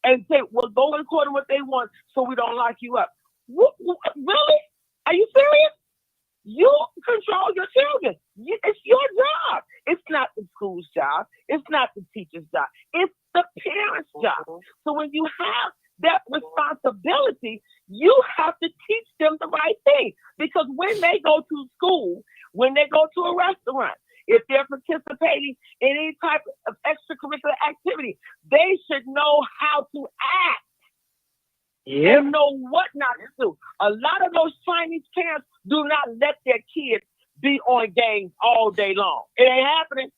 and say, well, go according to what they want so we don't lock you up. Really? Are you serious? You control your children. It's your job. It's not the school's job. It's not the teacher's job. It's the parent's job. So when you have that responsibility, you have to teach them the right thing. Because when they go to school, when they go to a restaurant, if they're participating in any type of extracurricular activity, they should know how to act. And know what not to do. A lot of those Chinese parents do not let their kids be on games all day long. It ain't happening.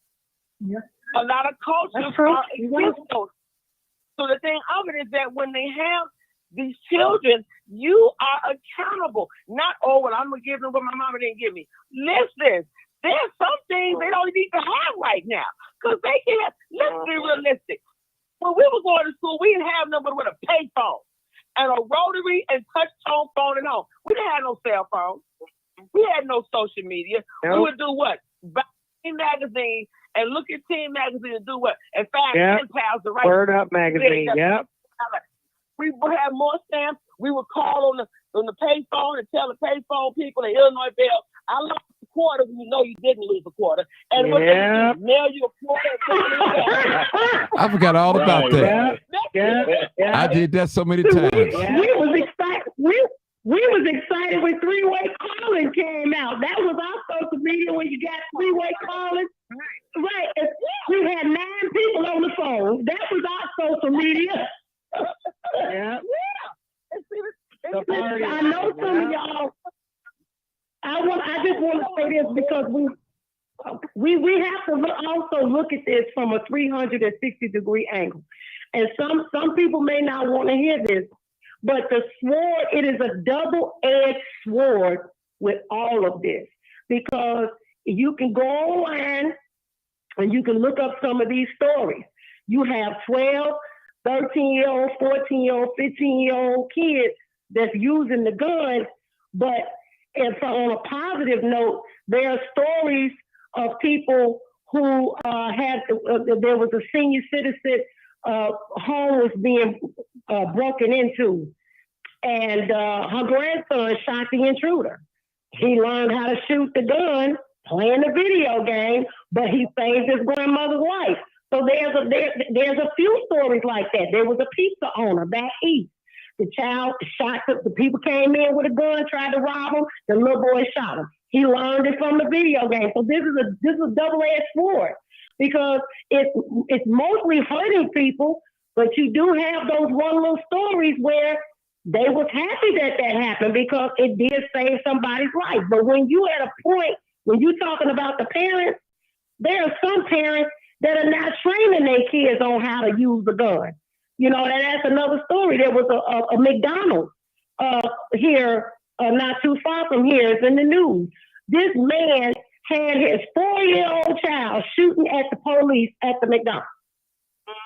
A lot of cultures are against those. So the thing of it is that when they have these children, you are accountable. Not, oh, well, I'm going to give them what my mama didn't give me. Listen, there's some things they don't need to have right now. Because they can't. Let's be realistic. When we were going to school, we didn't have nobody with a payphone and a rotary and touch tone phone at home. We didn't have no cell phone. We had no social media. We would do what? Buy Teen Magazine and look at Teen Magazine and do what? And find 10 pals to write. Word Up Magazine, We would have more stamps. We would call on the payphone and tell the payphone people in Illinois Bell, I lost a quarter when you know you didn't lose a quarter. And what they do, mail you a quarter. I forgot all about that. I did that so many times. We was excited. We was excited when three-way calling came out. That was our social media when you got three-way calling. Right. We had 9 people on the phone. That was our social media. I know some of y'all. I just want to say this because we have to also look at this from a 360-degree angle. And some people may not want to hear this, but the sword, it is a double-edged sword with all of this. Because you can go online and you can look up some of these stories. You have 12, 13-year-old, 14-year-old, 15-year-old kids that's using the guns, but on a positive note, there are stories of people who there was a senior citizen home was being broken into, and her grandson shot the intruder. He learned how to shoot the gun playing the video game, but he saved his grandmother's life. So there's a few stories like that. There was a pizza owner back east. The child shot the people came in with a gun, tried to rob him. The little boy shot him. He learned it from the video game. So this is a double-edged sword, because it's mostly hurting people, but you do have those one little stories where they was happy that happened because it did save somebody's life. But when you at a point, when you're talking about the parents, there are some parents that are not training their kids on how to use the gun. You know, and that's another story. There was a McDonald's here, not too far from here. It's in the news. This man had his 4-year-old child shooting at the police at the McDonald's.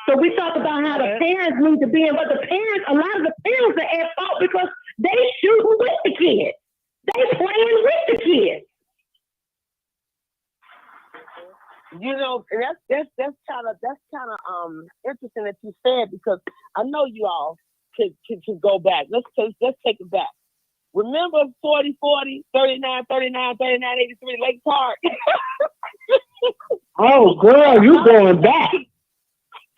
So we talk about how the parents need to be in, but a lot of the parents are at fault because they shooting with the kids. They playing with the kids. You know, that's kind of interesting that you said, because I know you all could go back. Let's take it back. Remember 40-40, 39-39, 39-83 Lake Park? Oh, girl, you going back?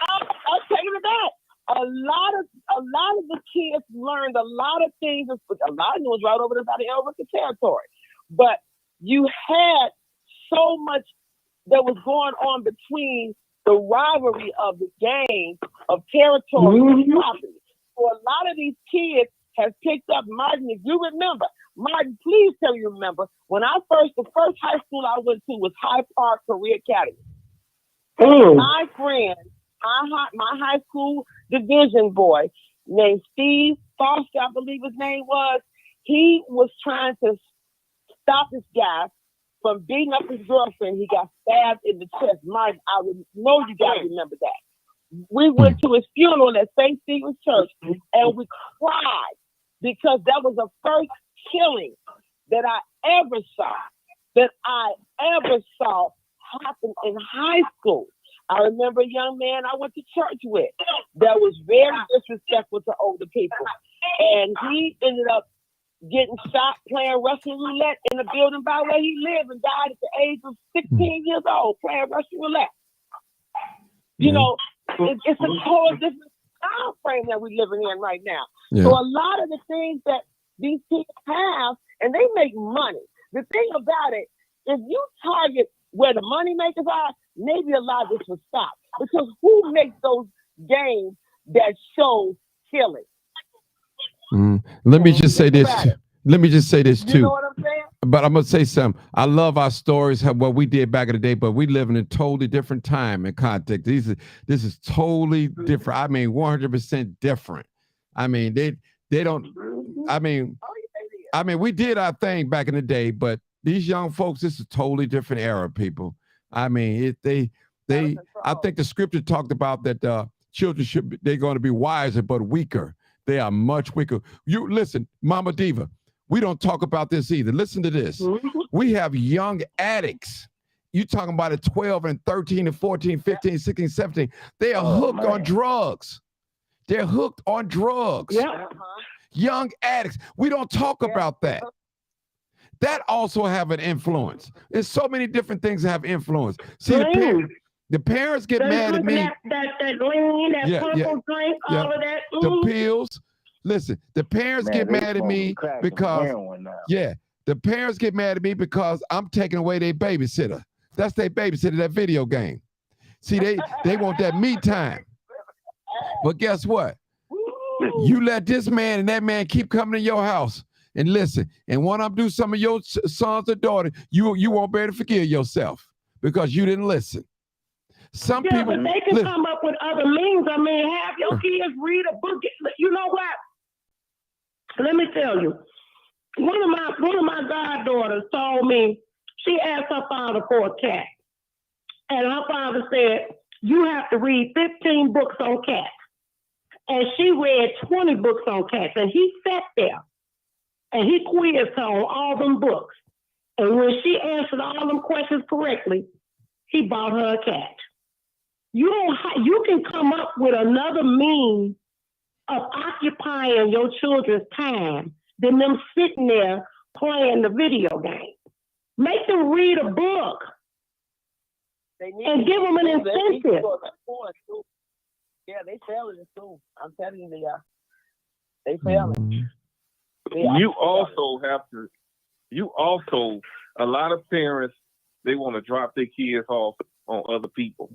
I'm taking it back. A lot of the kids learned a lot of things. A lot of it was right over there by the El Rico territory, but you had so much that was going on between the rivalry of the game of territory and property. So a lot of these kids have picked up. Martin, if you remember, Martin, please tell you remember, when the first high school I went to was High Park Career Academy. My friend, my high school division boy named Steve Foster, I believe his name was, he was trying to stop this guy from beating up his girlfriend. He got stabbed in the chest. Mike, I know you guys remember that. We went to his funeral at St. Stephen's Church, and we cried because that was the first killing that I ever saw happen in high school. I remember a young man I went to church with that was very disrespectful to older people, and he ended up getting shot playing Russian roulette in the building by where he lived, and died at the age of 16 years old playing Russian roulette. You know, it's a whole different time frame that we're living in right now. Yeah. So a lot of the things that these people have, and they make money. The thing about it, if you target where the money makers are, maybe a lot of this will stop. Because who makes those games that show killing? Let me just say this. Let me just say this too. You know what I'm saying? But I'm gonna say something. I love our stories, what we did back in the day, but we live in a totally different time and context. This is totally different. I mean, 100% different. I mean, they don't. I mean, we did our thing back in the day, but these young folks, this is a totally different era, people. I mean, I think the scripture talked about that children they're going to be wiser but weaker. They are much weaker. You listen, Mama Diva, we don't talk about this either. Listen to this. We have young addicts. You talking about at 12 and 13 and 14, 15, 16, 17. They are hooked on drugs. They're hooked on drugs. Yeah. Young addicts. We don't talk about that. That also have an influence. There's so many different things that have influence. See, the parents get mad at me. That lean, that purple drink, all of that. The pills. Listen, the parents get mad at me because, the parents get mad at me because I'm taking away their babysitter. That's their babysitter, that video game. See, they want that me time. But guess what? You let this man and that man keep coming to your house and listen. And when I do some of your sons or daughters, you won't be able to forgive yourself because you didn't listen. Some people, but they can come up with other means. I mean, have your kids read a book. You know what? Let me tell you. One of my goddaughters told me she asked her father for a cat, and her father said, "You have to read 15 books on cats." And she read 20 books on cats, and he sat there and he quizzed her on all them books. And when she answered all them questions correctly, he bought her a cat. You can come up with another means of occupying your children's time than them sitting there playing the video game. Make them read a book and give them an incentive. Yeah, they fail in school. I'm telling you, they are. They failing. You also, a lot of parents, they want to drop their kids off on other people.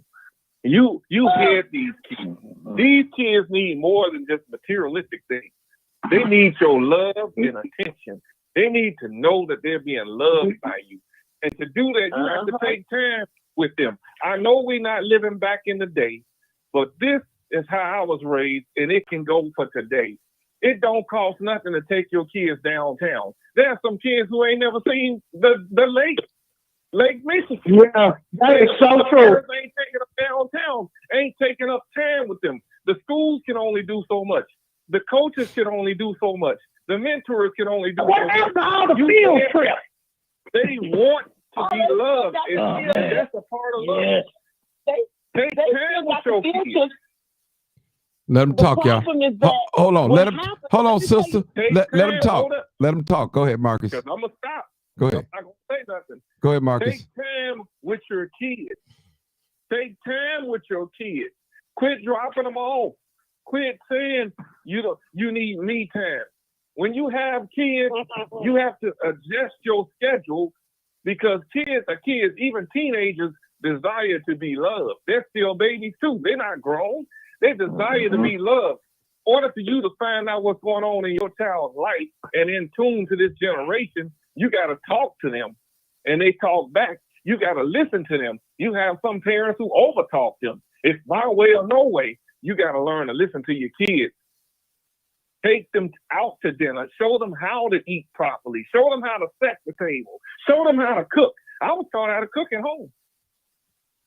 You had these kids. These kids need more than just materialistic things. They need your love and attention. They need to know that they're being loved by you. And to do that, you have to take time with them. I know we're not living back in the day, but this is how I was raised, and it can go for today. It don't cost nothing to take your kids downtown. There are some kids who ain't never seen the Lake Michigan. Yeah, that is so true. Ain't taking up downtown, ain't taking up time with them. The schools can only do so much. The coaches can only do so much. The mentors can only do so much. What after all the field trips? They want to be loved. That's a part of love. Take time with your kids. Let them talk, y'all. Hold on. Hold on, sister. Let them talk. Let them talk. Go ahead, Marcus. Because I'm going to stop. Go ahead. I'm not going to say nothing. Go ahead, Marcus. Take time with your kids. Take time with your kids. Quit dropping them off. Quit saying you need me time. When you have kids, you have to adjust your schedule because kids are kids. Even teenagers desire to be loved. They're still babies too. They're not grown. They desire to be loved. In order for you to find out what's going on in your child's life and in tune to this generation, you got to talk to them and they talk back. You got to listen to them. You have some parents who overtalk them. It's my way or no way. You got to learn to listen to your kids. Take them out to dinner. Show them how to eat properly. Show them how to set the table. Show them how to cook. I was taught how to cook at home.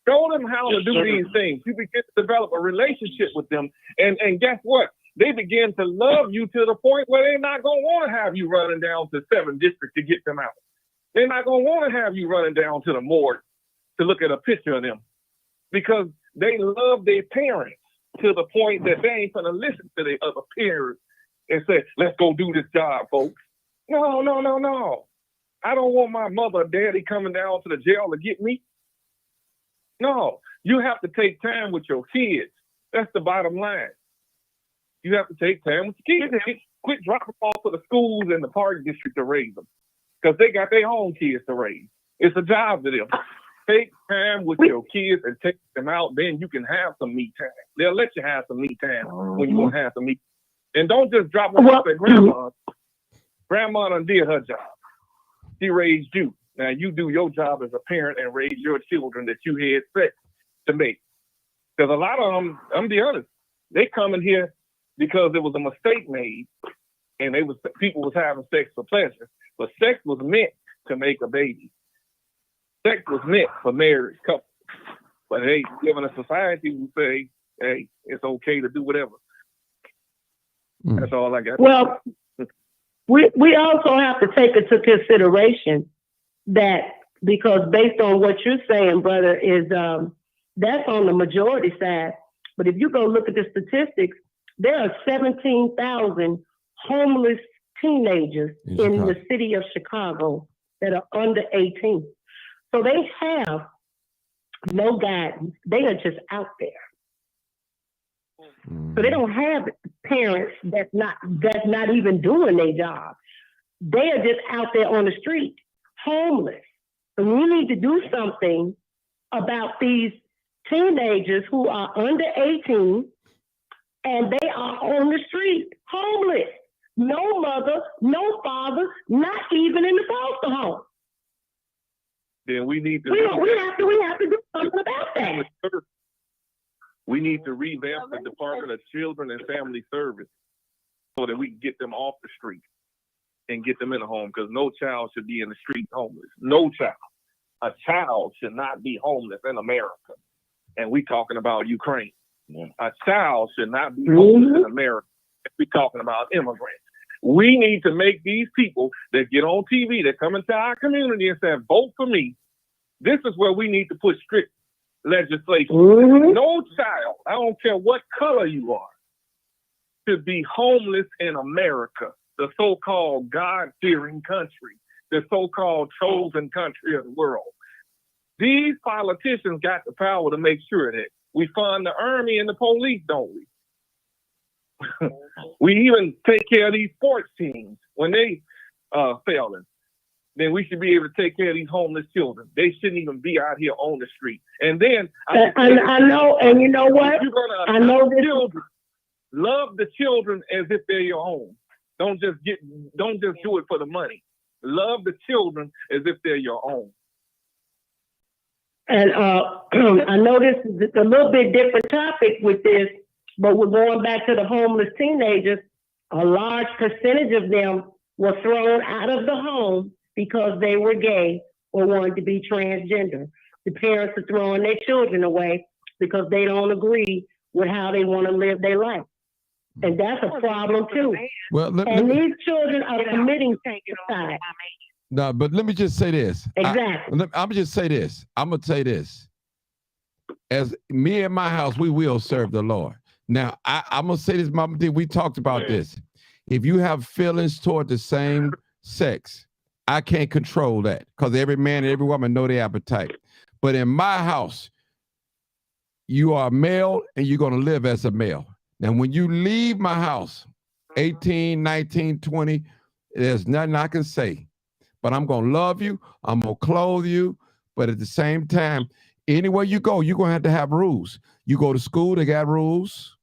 Show them how to do these things. You begin to develop a relationship with them. And guess what? They begin to love you to the point where they're not going to want to have you running down to 7th District to get them out. They're not going to want to have you running down to the morgue to look at a picture of them because they love their parents to the point that they ain't going to listen to their other parents and say, let's go do this job, folks. No. I don't want my mother or daddy coming down to the jail to get me. No, you have to take time with your kids. That's the bottom line. You have to take time with your kids. Quit dropping off to the schools and the park district to raise them because they got their own kids to raise. It's a job to them. Take time with your kids and take them out. Then you can have some me time. They'll let you have some me time when you want to have some me. And don't just drop them off at grandma. Grandma done did her job. She raised you. Now you do your job as a parent and raise your children that you had sex to make. Because a lot of them, I'm be honest, they come in here because there was a mistake made and people was having sex for pleasure. But sex was meant to make a baby. Sex was meant for married couples. But hey, given a society who say, hey, it's okay to do whatever. That's all I got. Well, we also have to take into consideration that because based on what you're saying, brother, is that's on the majority side. But if you go look at the statistics, there are 17,000 homeless teenagers in the city of Chicago that are under 18. So they have no guidance. They are just out there. So they don't have parents that's not even doing their job. They are just out there on the street, homeless. And we need to do something about these teenagers who are under 18 and they are on the street, homeless. No mother, no father, not even in the foster home. Then we need to we have to do something about that. We need to revamp the Department of Children and Family Service so that we can get them off the street and get them in a home, because no child should be in the street homeless. No child. A child should not be homeless in America. And we talking about Ukraine. A child should not be homeless in America. We talking about immigrants. We need to make these people that get on TV, that come into our community and say, vote for me. This is where we need to put strict legislation. No child, I don't care what color you are, should be homeless in America, the so-called God-fearing country, the so-called chosen country of the world. These politicians got the power to make sure that we fund the army and the police, don't we? We even take care of these sports teams when they failing. Then we should be able to take care of these homeless children. They shouldn't even be out here on the street. And then I know, and you know what? I know this. Children, love the children as if they're your own. Don't just do it for the money. Love the children as if they're your own. And I know this is a little bit different topic with this, but we're going back to the homeless teenagers. A large percentage of them were thrown out of the home because they were gay or wanted to be transgender. The parents are throwing their children away because they don't agree with how they want to live their life. And that's a problem too. Well, these children are committing suicide. No, but let me just say this. Exactly. I'm just say this. I'm gonna say this. As me and my house, we will serve the Lord. Now, I'm gonna say this, Mama D. We talked about this. If you have feelings toward the same sex, I can't control that because every man and every woman know their appetite. But in my house, you are male and you're gonna live as a male. Now, when you leave my house, 18, 19, 20, there's nothing I can say. But I'm going to love you. I'm going to clothe you. But at the same time, anywhere you go, you're going to have rules. You go to school, they got rules.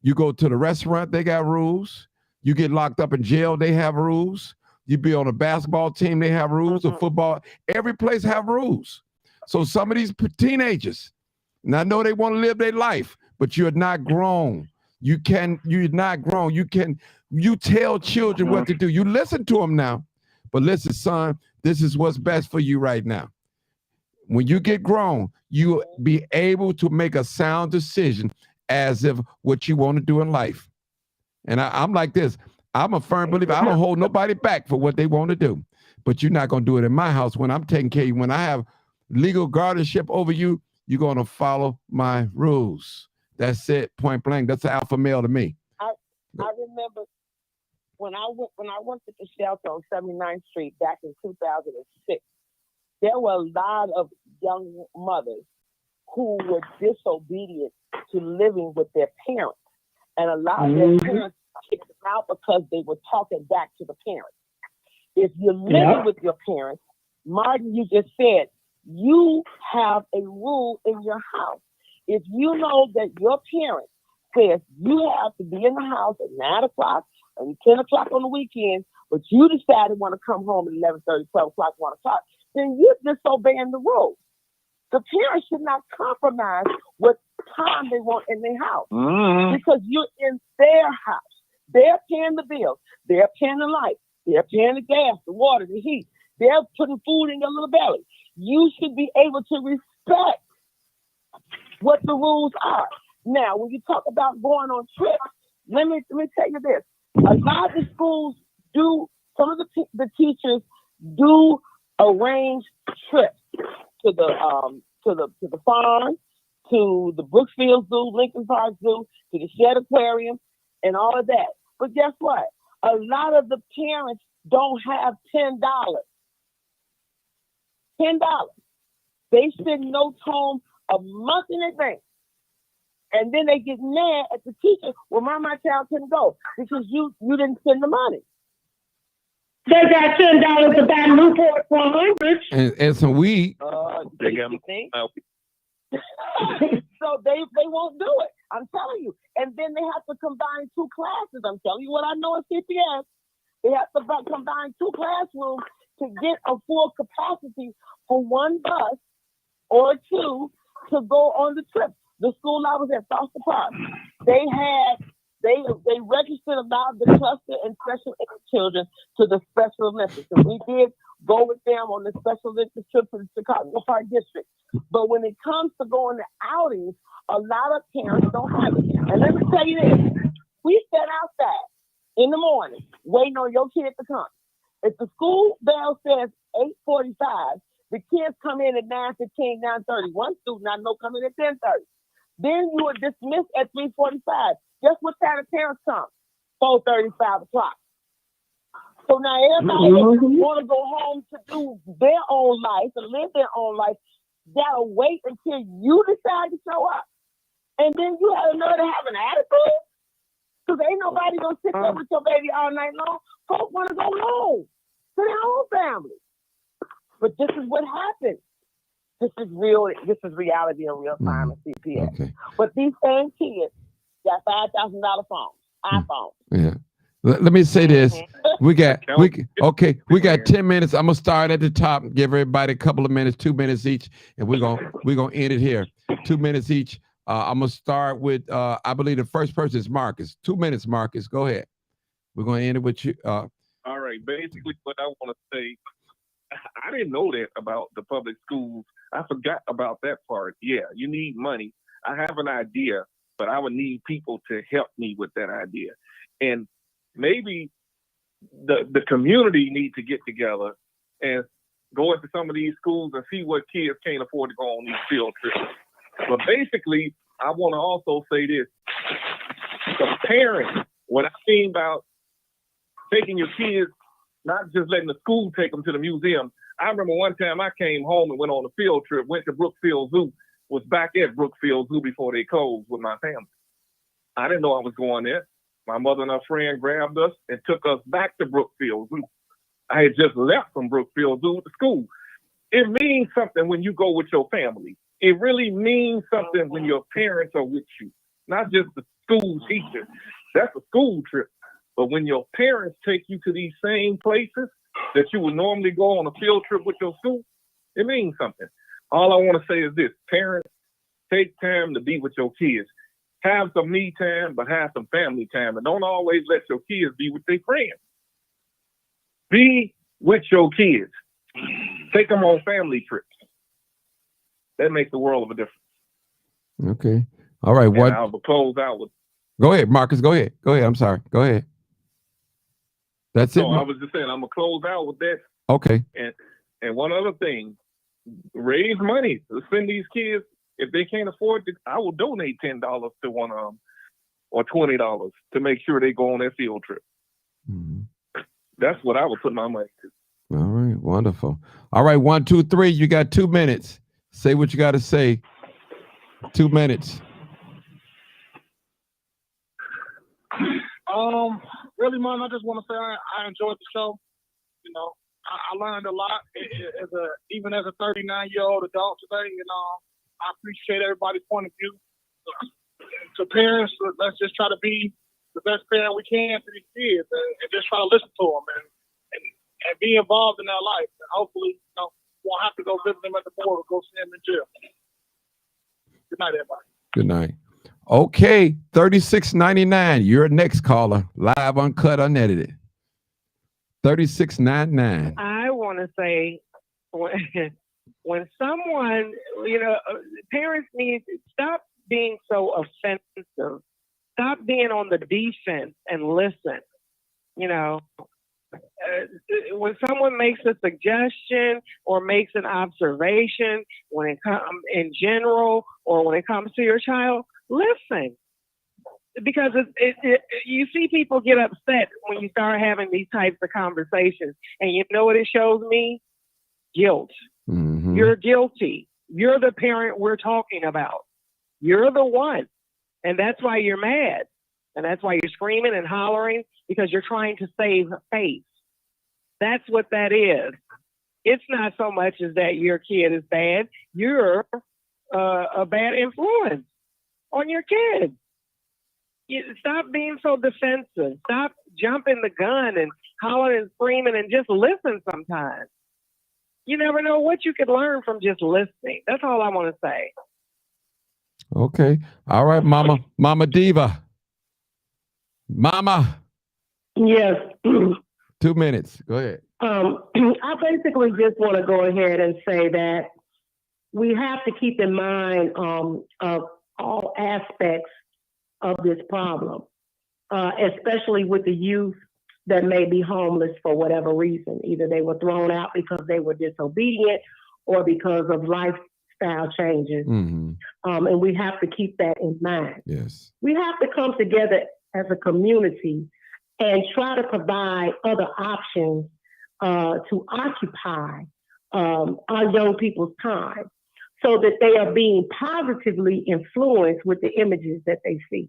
You go to the restaurant, they got rules. You get locked up in jail, they have rules. You be on a basketball team, they have rules. A football, every place have rules. So some of these teenagers, and I know they want to live their life, but you're not grown. You're not grown. You tell children what to do. You listen to them now. But listen, son, this is what's best for you right now. When you get grown, you'll be able to make a sound decision as if what you want to do in life. And I'm like this. I'm a firm believer. I don't hold nobody back for what they want to do. But you're not going to do it in my house when I'm taking care of you. When I have legal guardianship over you, you're going to follow my rules. That's it, point blank. That's an alpha male to me. I remember when I went to the shelter on 79th Street back in 2006, there were a lot of young mothers who were disobedient to living with their parents. And a lot of their parents kicked them out because they were talking back to the parents. If you're living with your parents, Martin, you just said, you have a rule in your house. If you know that your parent says you have to be in the house at 9 o'clock and 10 o'clock on the weekend, but you decided want to come home at 11:30, 12 o'clock, 1 o'clock, then you're disobeying the rules. The parents should not compromise what time they want in their house because you're in their house. They're paying the bills. They're paying the light. They're paying the gas, the water, the heat. They're putting food in your little belly. You should be able to respect what the rules are. Now, when you talk about going on trips, let me tell you this. A lot of the schools do, some of the teachers do arrange trips to the farm, to the Brookfield Zoo, Lincoln Park Zoo, to the Shed Aquarium, and all of that. But guess what? A lot of the parents don't have $10. $10. They send notes home a month in advance. And then they get mad at the teacher, well, my child couldn't go because you didn't send the money. They got $10 to buy Newport for $100. And some weed. They got So they won't do it. I'm telling you. And then they have to combine 2 classes. I'm telling you what I know at CPS. They have to combine 2 classrooms to get a full capacity for 1 bus or 2 to go on the trip. The school I was at, Foster Park, they registered a lot of the cluster and special ed children to the Special Olympics. And we did go with them on the Special Olympics trip to the Chicago Park District. But when it comes to going to outings, a lot of parents don't have it. And let me tell you this, we stand outside in the morning waiting on your kid to come. If the school bell says 8:45, The kids come in at 9:15, 9:30. One student I know come in at 10:30. Then you are dismissed at 3:45. Guess what time the parents come? 4:30, 5 o'clock. So now everybody want to go home to do their own life and live their own life. Gotta wait until you decide to show up. And then you have another to have an attitude? Because ain't nobody going to sit there with your baby all night long. Folks want to go home to their own family. But this is what happens. This is real. This is reality in real time at CPS. Okay. But these same kids got $5,000 phones, iPhones. Yeah. Let me say this. We got 10 minutes. I'm gonna start at the top, give everybody a couple of minutes, 2 minutes each, and we're gonna end it here. 2 minutes each. I'm gonna start with I believe the first person is Marcus. 2 minutes, Marcus. Go ahead. We're gonna end it with you. All right. Basically, what I want to say, I didn't know that about the public schools. I forgot about that part. Yeah, you need money. I have an idea, but I would need people to help me with that idea. And maybe the community need to get together and go into some of these schools and see what kids can't afford to go on these field trips. But basically, I want to also say this. The parents, what I mean about taking your kids, not just letting the school take them to the museum. I remember one time I came home and went on a field trip, went to Brookfield Zoo, was back at Brookfield Zoo before they closed with my family. I didn't know I was going there. My mother and her friend grabbed us and took us back to Brookfield Zoo. I had just left from Brookfield Zoo to school. It means something when you go with your family. It really means something when your parents are with you, not just the school teacher. That's a school trip. But when your parents take you to these same places that you would normally go on a field trip with your school, it means something. All I want to say is this: parents, take time to be with your kids. Have some me time, but have some family time. And don't always let your kids be with their friends. Be with your kids. Take them on family trips. That makes the world of a difference. Okay. All right. What? I'll close out with. Go ahead, Marcus. Go ahead. Go ahead. I'm sorry. Go ahead. That's it. I was just saying, I'm gonna close out with that. Okay. And one other thing, raise money to send these kids. If they can't afford it, I will donate $10 to one of them, or $20 to make sure they go on their field trip. Mm-hmm. That's what I would put my money to. All right. Wonderful. All right. 1, 2, 3. You got 2 minutes. Say what you got to say. 2 minutes. Really, man, I just want to say I enjoyed the show. You know, I learned a lot even as a 39-year-old adult today. You know, I appreciate everybody's point of view. To parents, let's just try to be the best parent we can to these kids, and just try to listen to them and be involved in their life. And hopefully, you know, won't have to go visit them at the border or go see them in jail. Good night, everybody. Good night. Okay, 3699. You're next caller, live, uncut, unedited. 3699. I want to say, when someone, you know, parents need to stop being so offensive. Stop being on the defense and listen. You know, when someone makes a suggestion or makes an observation, when it comes in general or when it comes to your child, listen. Because you see people get upset when you start having these types of conversations. And you know what it shows me? Guilt. Mm-hmm. You're guilty. You're the parent we're talking about. You're the one. And that's why you're mad. And that's why you're screaming and hollering, because you're trying to save face. That's what that is. It's not so much as that your kid is bad. You're a bad influence on your kid. Stop being so defensive. Stop jumping the gun and hollering and screaming, and just listen sometimes. You never know what you could learn from just listening. That's all I want to say. Okay. All right, Mama Diva. Mama. Yes. 2 minutes. Go ahead. I basically just want to go ahead and say that we have to keep in mind of all aspects of this problem, especially with the youth that may be homeless for whatever reason. Either they were thrown out because they were disobedient, or because of lifestyle changes. Mm-hmm. And we have to keep that in mind. Yes. We have to come together as a community and try to provide other options to occupy our young people's time so that they are being positively influenced with the images that they see.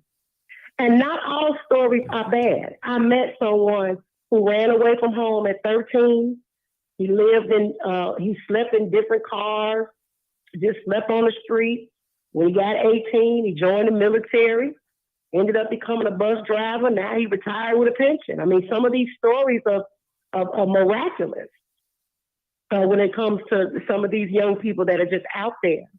And not all stories are bad. I met someone who ran away from home at 13. He slept in different cars, just slept on the street. When he got 18, he joined the military, ended up becoming a bus driver. Now he retired with a pension. I mean, some of these stories are miraculous when it comes to some of these young people that are just out there.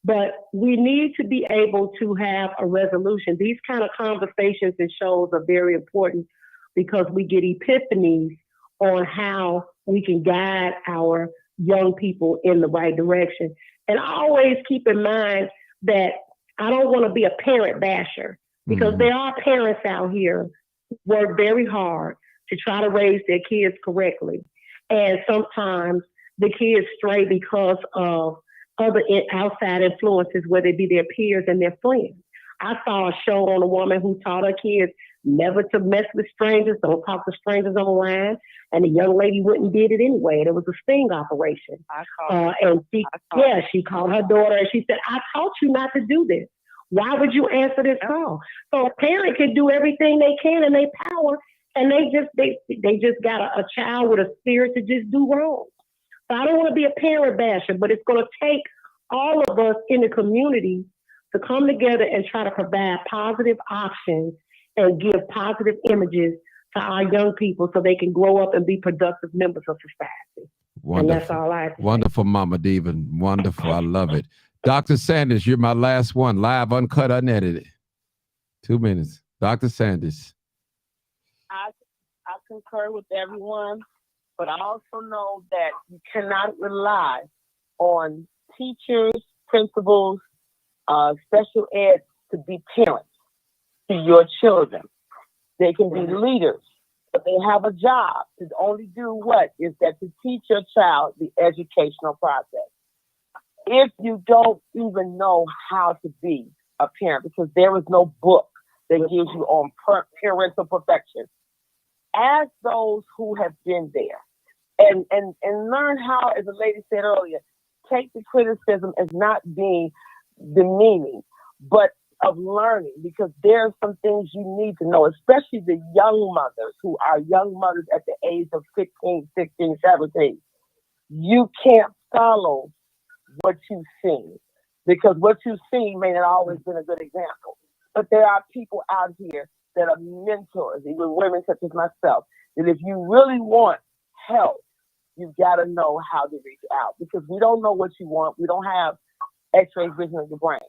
But we need to be able to have a resolution. These kind of conversations and shows are very important because we get epiphanies on how we can guide our young people in the right direction. And I always keep in mind that I don't want to be a parent basher because there are parents out here who work very hard to try to raise their kids correctly. And sometimes the kids stray because of other outside influences, whether it be their peers and their friends. I saw a show on a woman who taught her kids never to mess with strangers, don't talk to strangers on the line, and the young lady went and did it anyway. And it was a sting operation. She called her daughter and she said, "I taught you not to do this. Why would you answer this call?" So a parent can do everything they can in their power, and they just got a child with a spirit to just do wrong. So I don't want to be a parent basher, but it's going to take all of us in the community to come together and try to provide positive options and give positive images to our young people so they can grow up and be productive members of society. Wonderful. And that's all I have to Wonderful, Mama Diva. Wonderful. I love it. Dr. Sanders, you're my last one. Live, uncut, unedited. 2 minutes. Dr. Sanders. I concur with everyone, but I also know that you cannot rely on teachers, principals, special ed to be parents to your children. They can be leaders, but they have a job to only do what is that to teach your child the educational process. If you don't even know how to be a parent, because there is no book that gives you on parental perfection, ask those who have been there and learn how, as the lady said earlier, take the criticism as not being demeaning, but of learning, because there are some things you need to know, especially the young mothers who are young mothers at the age of 15, 16, 17. You can't follow what you've seen, because what you've seen may not always been a good example. But there are people out here that are mentors, even women such as myself, that if you really want help, you've got to know how to reach out, because we don't know what you want. We don't have X-ray vision of the brain.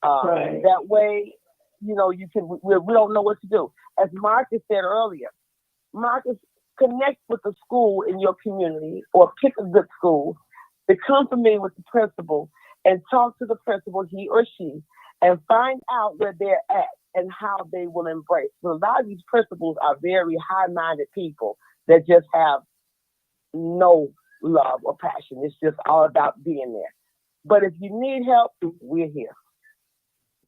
Right. That way, you know, we don't know what to do. As Marcus said earlier, Marcus, connect with the school in your community or pick a good school, become familiar with the principal and talk to the principal, he or she, and find out where they're at and how they will embrace. So a lot of these principals are very high-minded people that just have no love or passion. It's just all about being there. But if you need help, we're here.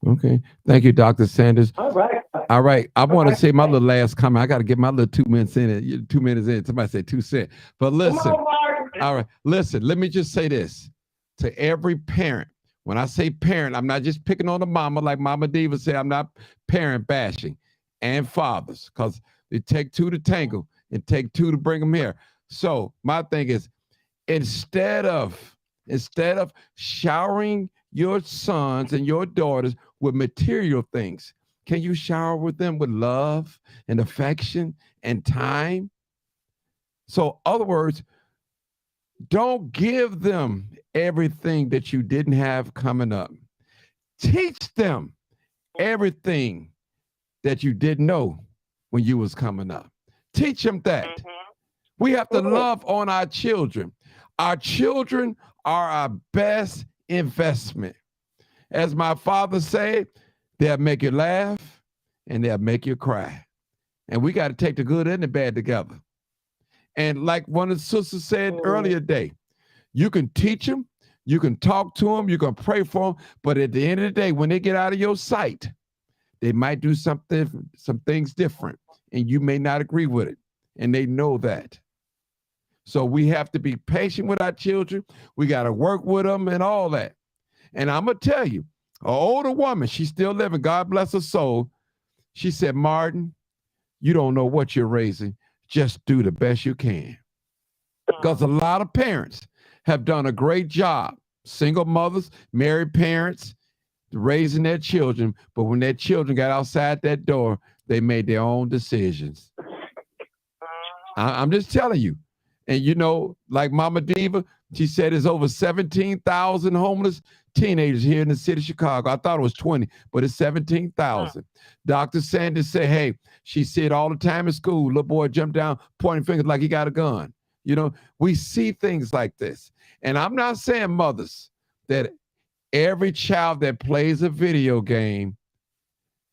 Okay. Thank you, Dr. Sanders. All right. All right. I want to say my little last comment. I got to get my little 2 minutes in it. 2 minutes in. Somebody said 2 cents. But listen. All right. Listen, let me just say this to every parent. When I say parent, I'm not just picking on the mama like Mama Diva said. I'm not parent bashing, and fathers, because it take two to tangle and take two to bring them here. So my thing is, instead of showering your sons and your daughters with material things, can you shower with them with love and affection and time? So, in other words, don't give them everything that you didn't have coming up. Teach them everything that you didn't know when you was coming up. Teach them that. We have to love on our children. Our children are our best investment. As my father said, they'll make you laugh and they'll make you cry. And we got to take the good and the bad together. And like one of the sisters said earlier today, You can teach them, you can talk to them, you can pray for them, but at the end of the day, when they get out of your sight, they might do some things different, and you may not agree with it, and they know that. So we have to be patient with our children. We got to work with them and all that. And I'm going to tell you, an older woman, she's still living, God bless her soul. She said, Martin, you don't know what you're raising. Just do the best you can. Because a lot of parents have done a great job. Single mothers, married parents, raising their children. But when their children got outside that door, they made their own decisions. I'm just telling you. And you know, like Mama Diva, she said there's over 17,000 homeless teenagers here in the city of Chicago. I thought it was 20, but it's 17,000. Dr. Sanders said, hey, she said all the time in school, little boy jumped down, pointing fingers like he got a gun. You know, we see things like this. And I'm not saying, mothers, that every child that plays a video game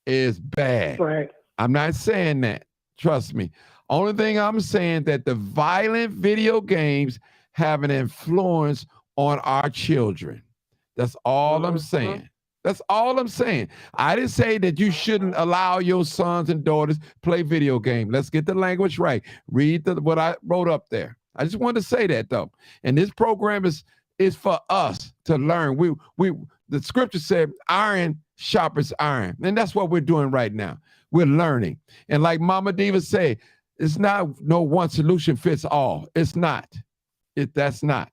is bad. Right. I'm not saying that. Trust me. Only thing I'm saying that the violent video games have an influence on our children. That's all I'm saying. That's all I'm saying. I didn't say that you shouldn't allow your sons and daughters play video games. Let's get the language right. Read what I wrote up there. I just wanted to say that though. And this program is for us to learn. The scripture said, iron sharpens iron. And that's what we're doing right now. We're learning. And like Mama Diva said, it's not no one solution fits all. It's not. That's not.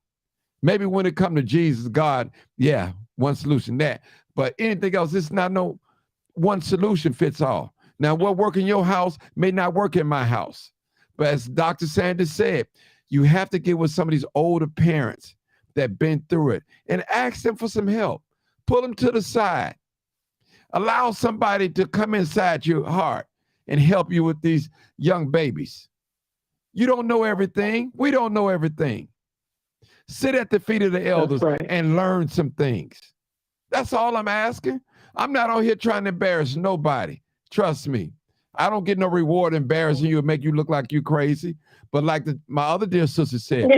Maybe when it comes to Jesus, God, yeah, one solution, that. But anything else, it's not no one solution fits all. Now, what works in your house may not work in my house. But as Dr. Sanders said, you have to get with some of these older parents that been through it and ask them for some help. Pull them to the side. Allow somebody to come inside your heart and help you with these young babies. You don't know everything. We don't know everything. Sit at the feet of the elders and learn some things. That's all I'm asking. I'm not out here trying to embarrass nobody. Trust me. I don't get no reward embarrassing you and make you look like you crazy. But like my other dear sister said,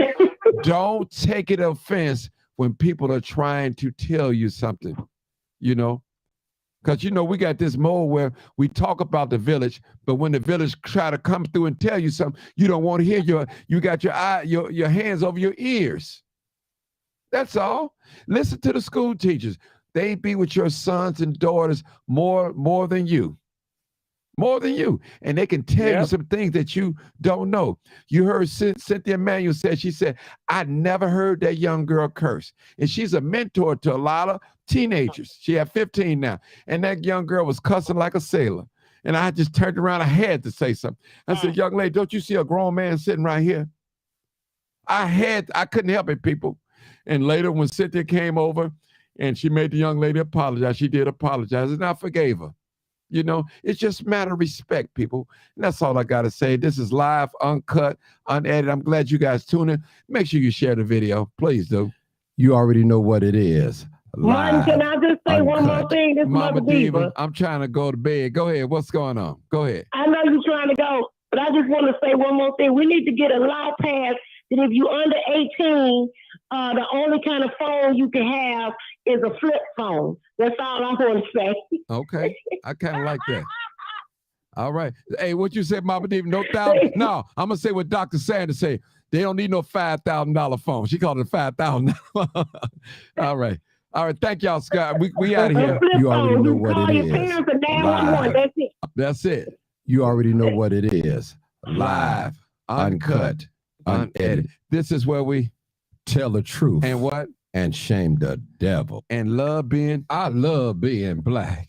don't take it offense when people are trying to tell you something, you know. Because, you know, we got this mode where we talk about the village, but when the village try to come through and tell you something, you don't want to hear you got your hands over your ears. That's all. Listen to the school teachers. They be with your sons and daughters more than you. More than you. And they can tell you some things that you don't know. You heard Cynthia Manuel she said, I never heard that young girl curse. And she's a mentor to a lot of teenagers. She had 15 now. And that young girl was cussing like a sailor. And I just turned around. I had to say something. I said, young lady, don't you see a grown man sitting right here? I couldn't help it, people. And later when Cynthia came over and she made the young lady apologize, she did apologize, and I forgave her. You know, it's just a matter of respect, people. And that's all I got to say. This is live, uncut, unedited. I'm glad you guys tune in. Make sure you share the video. Please do. You already know what it is. Martin, can I just say one more thing? This Mama Diva, I'm trying to go to bed. Go ahead. What's going on? Go ahead. I know you're trying to go, but I just want to say one more thing. We need to get a law passed that if you're under 18, the only kind of phone you can have is a flip phone. That's all I want to say. Okay. I kind of like that. All right. Hey, what you said, Mama Diva? No $1,000? No, I'm going to say what Dr. Sanders said. They don't need no $5,000 phone. She called it $5,000. All right. All right. Thank y'all, Scott. We out of here. You already know what it is. Live. That's it. You already know what it is. Live, uncut, unedited. This is where we tell the truth. And what? And shame the devil. And I love being black.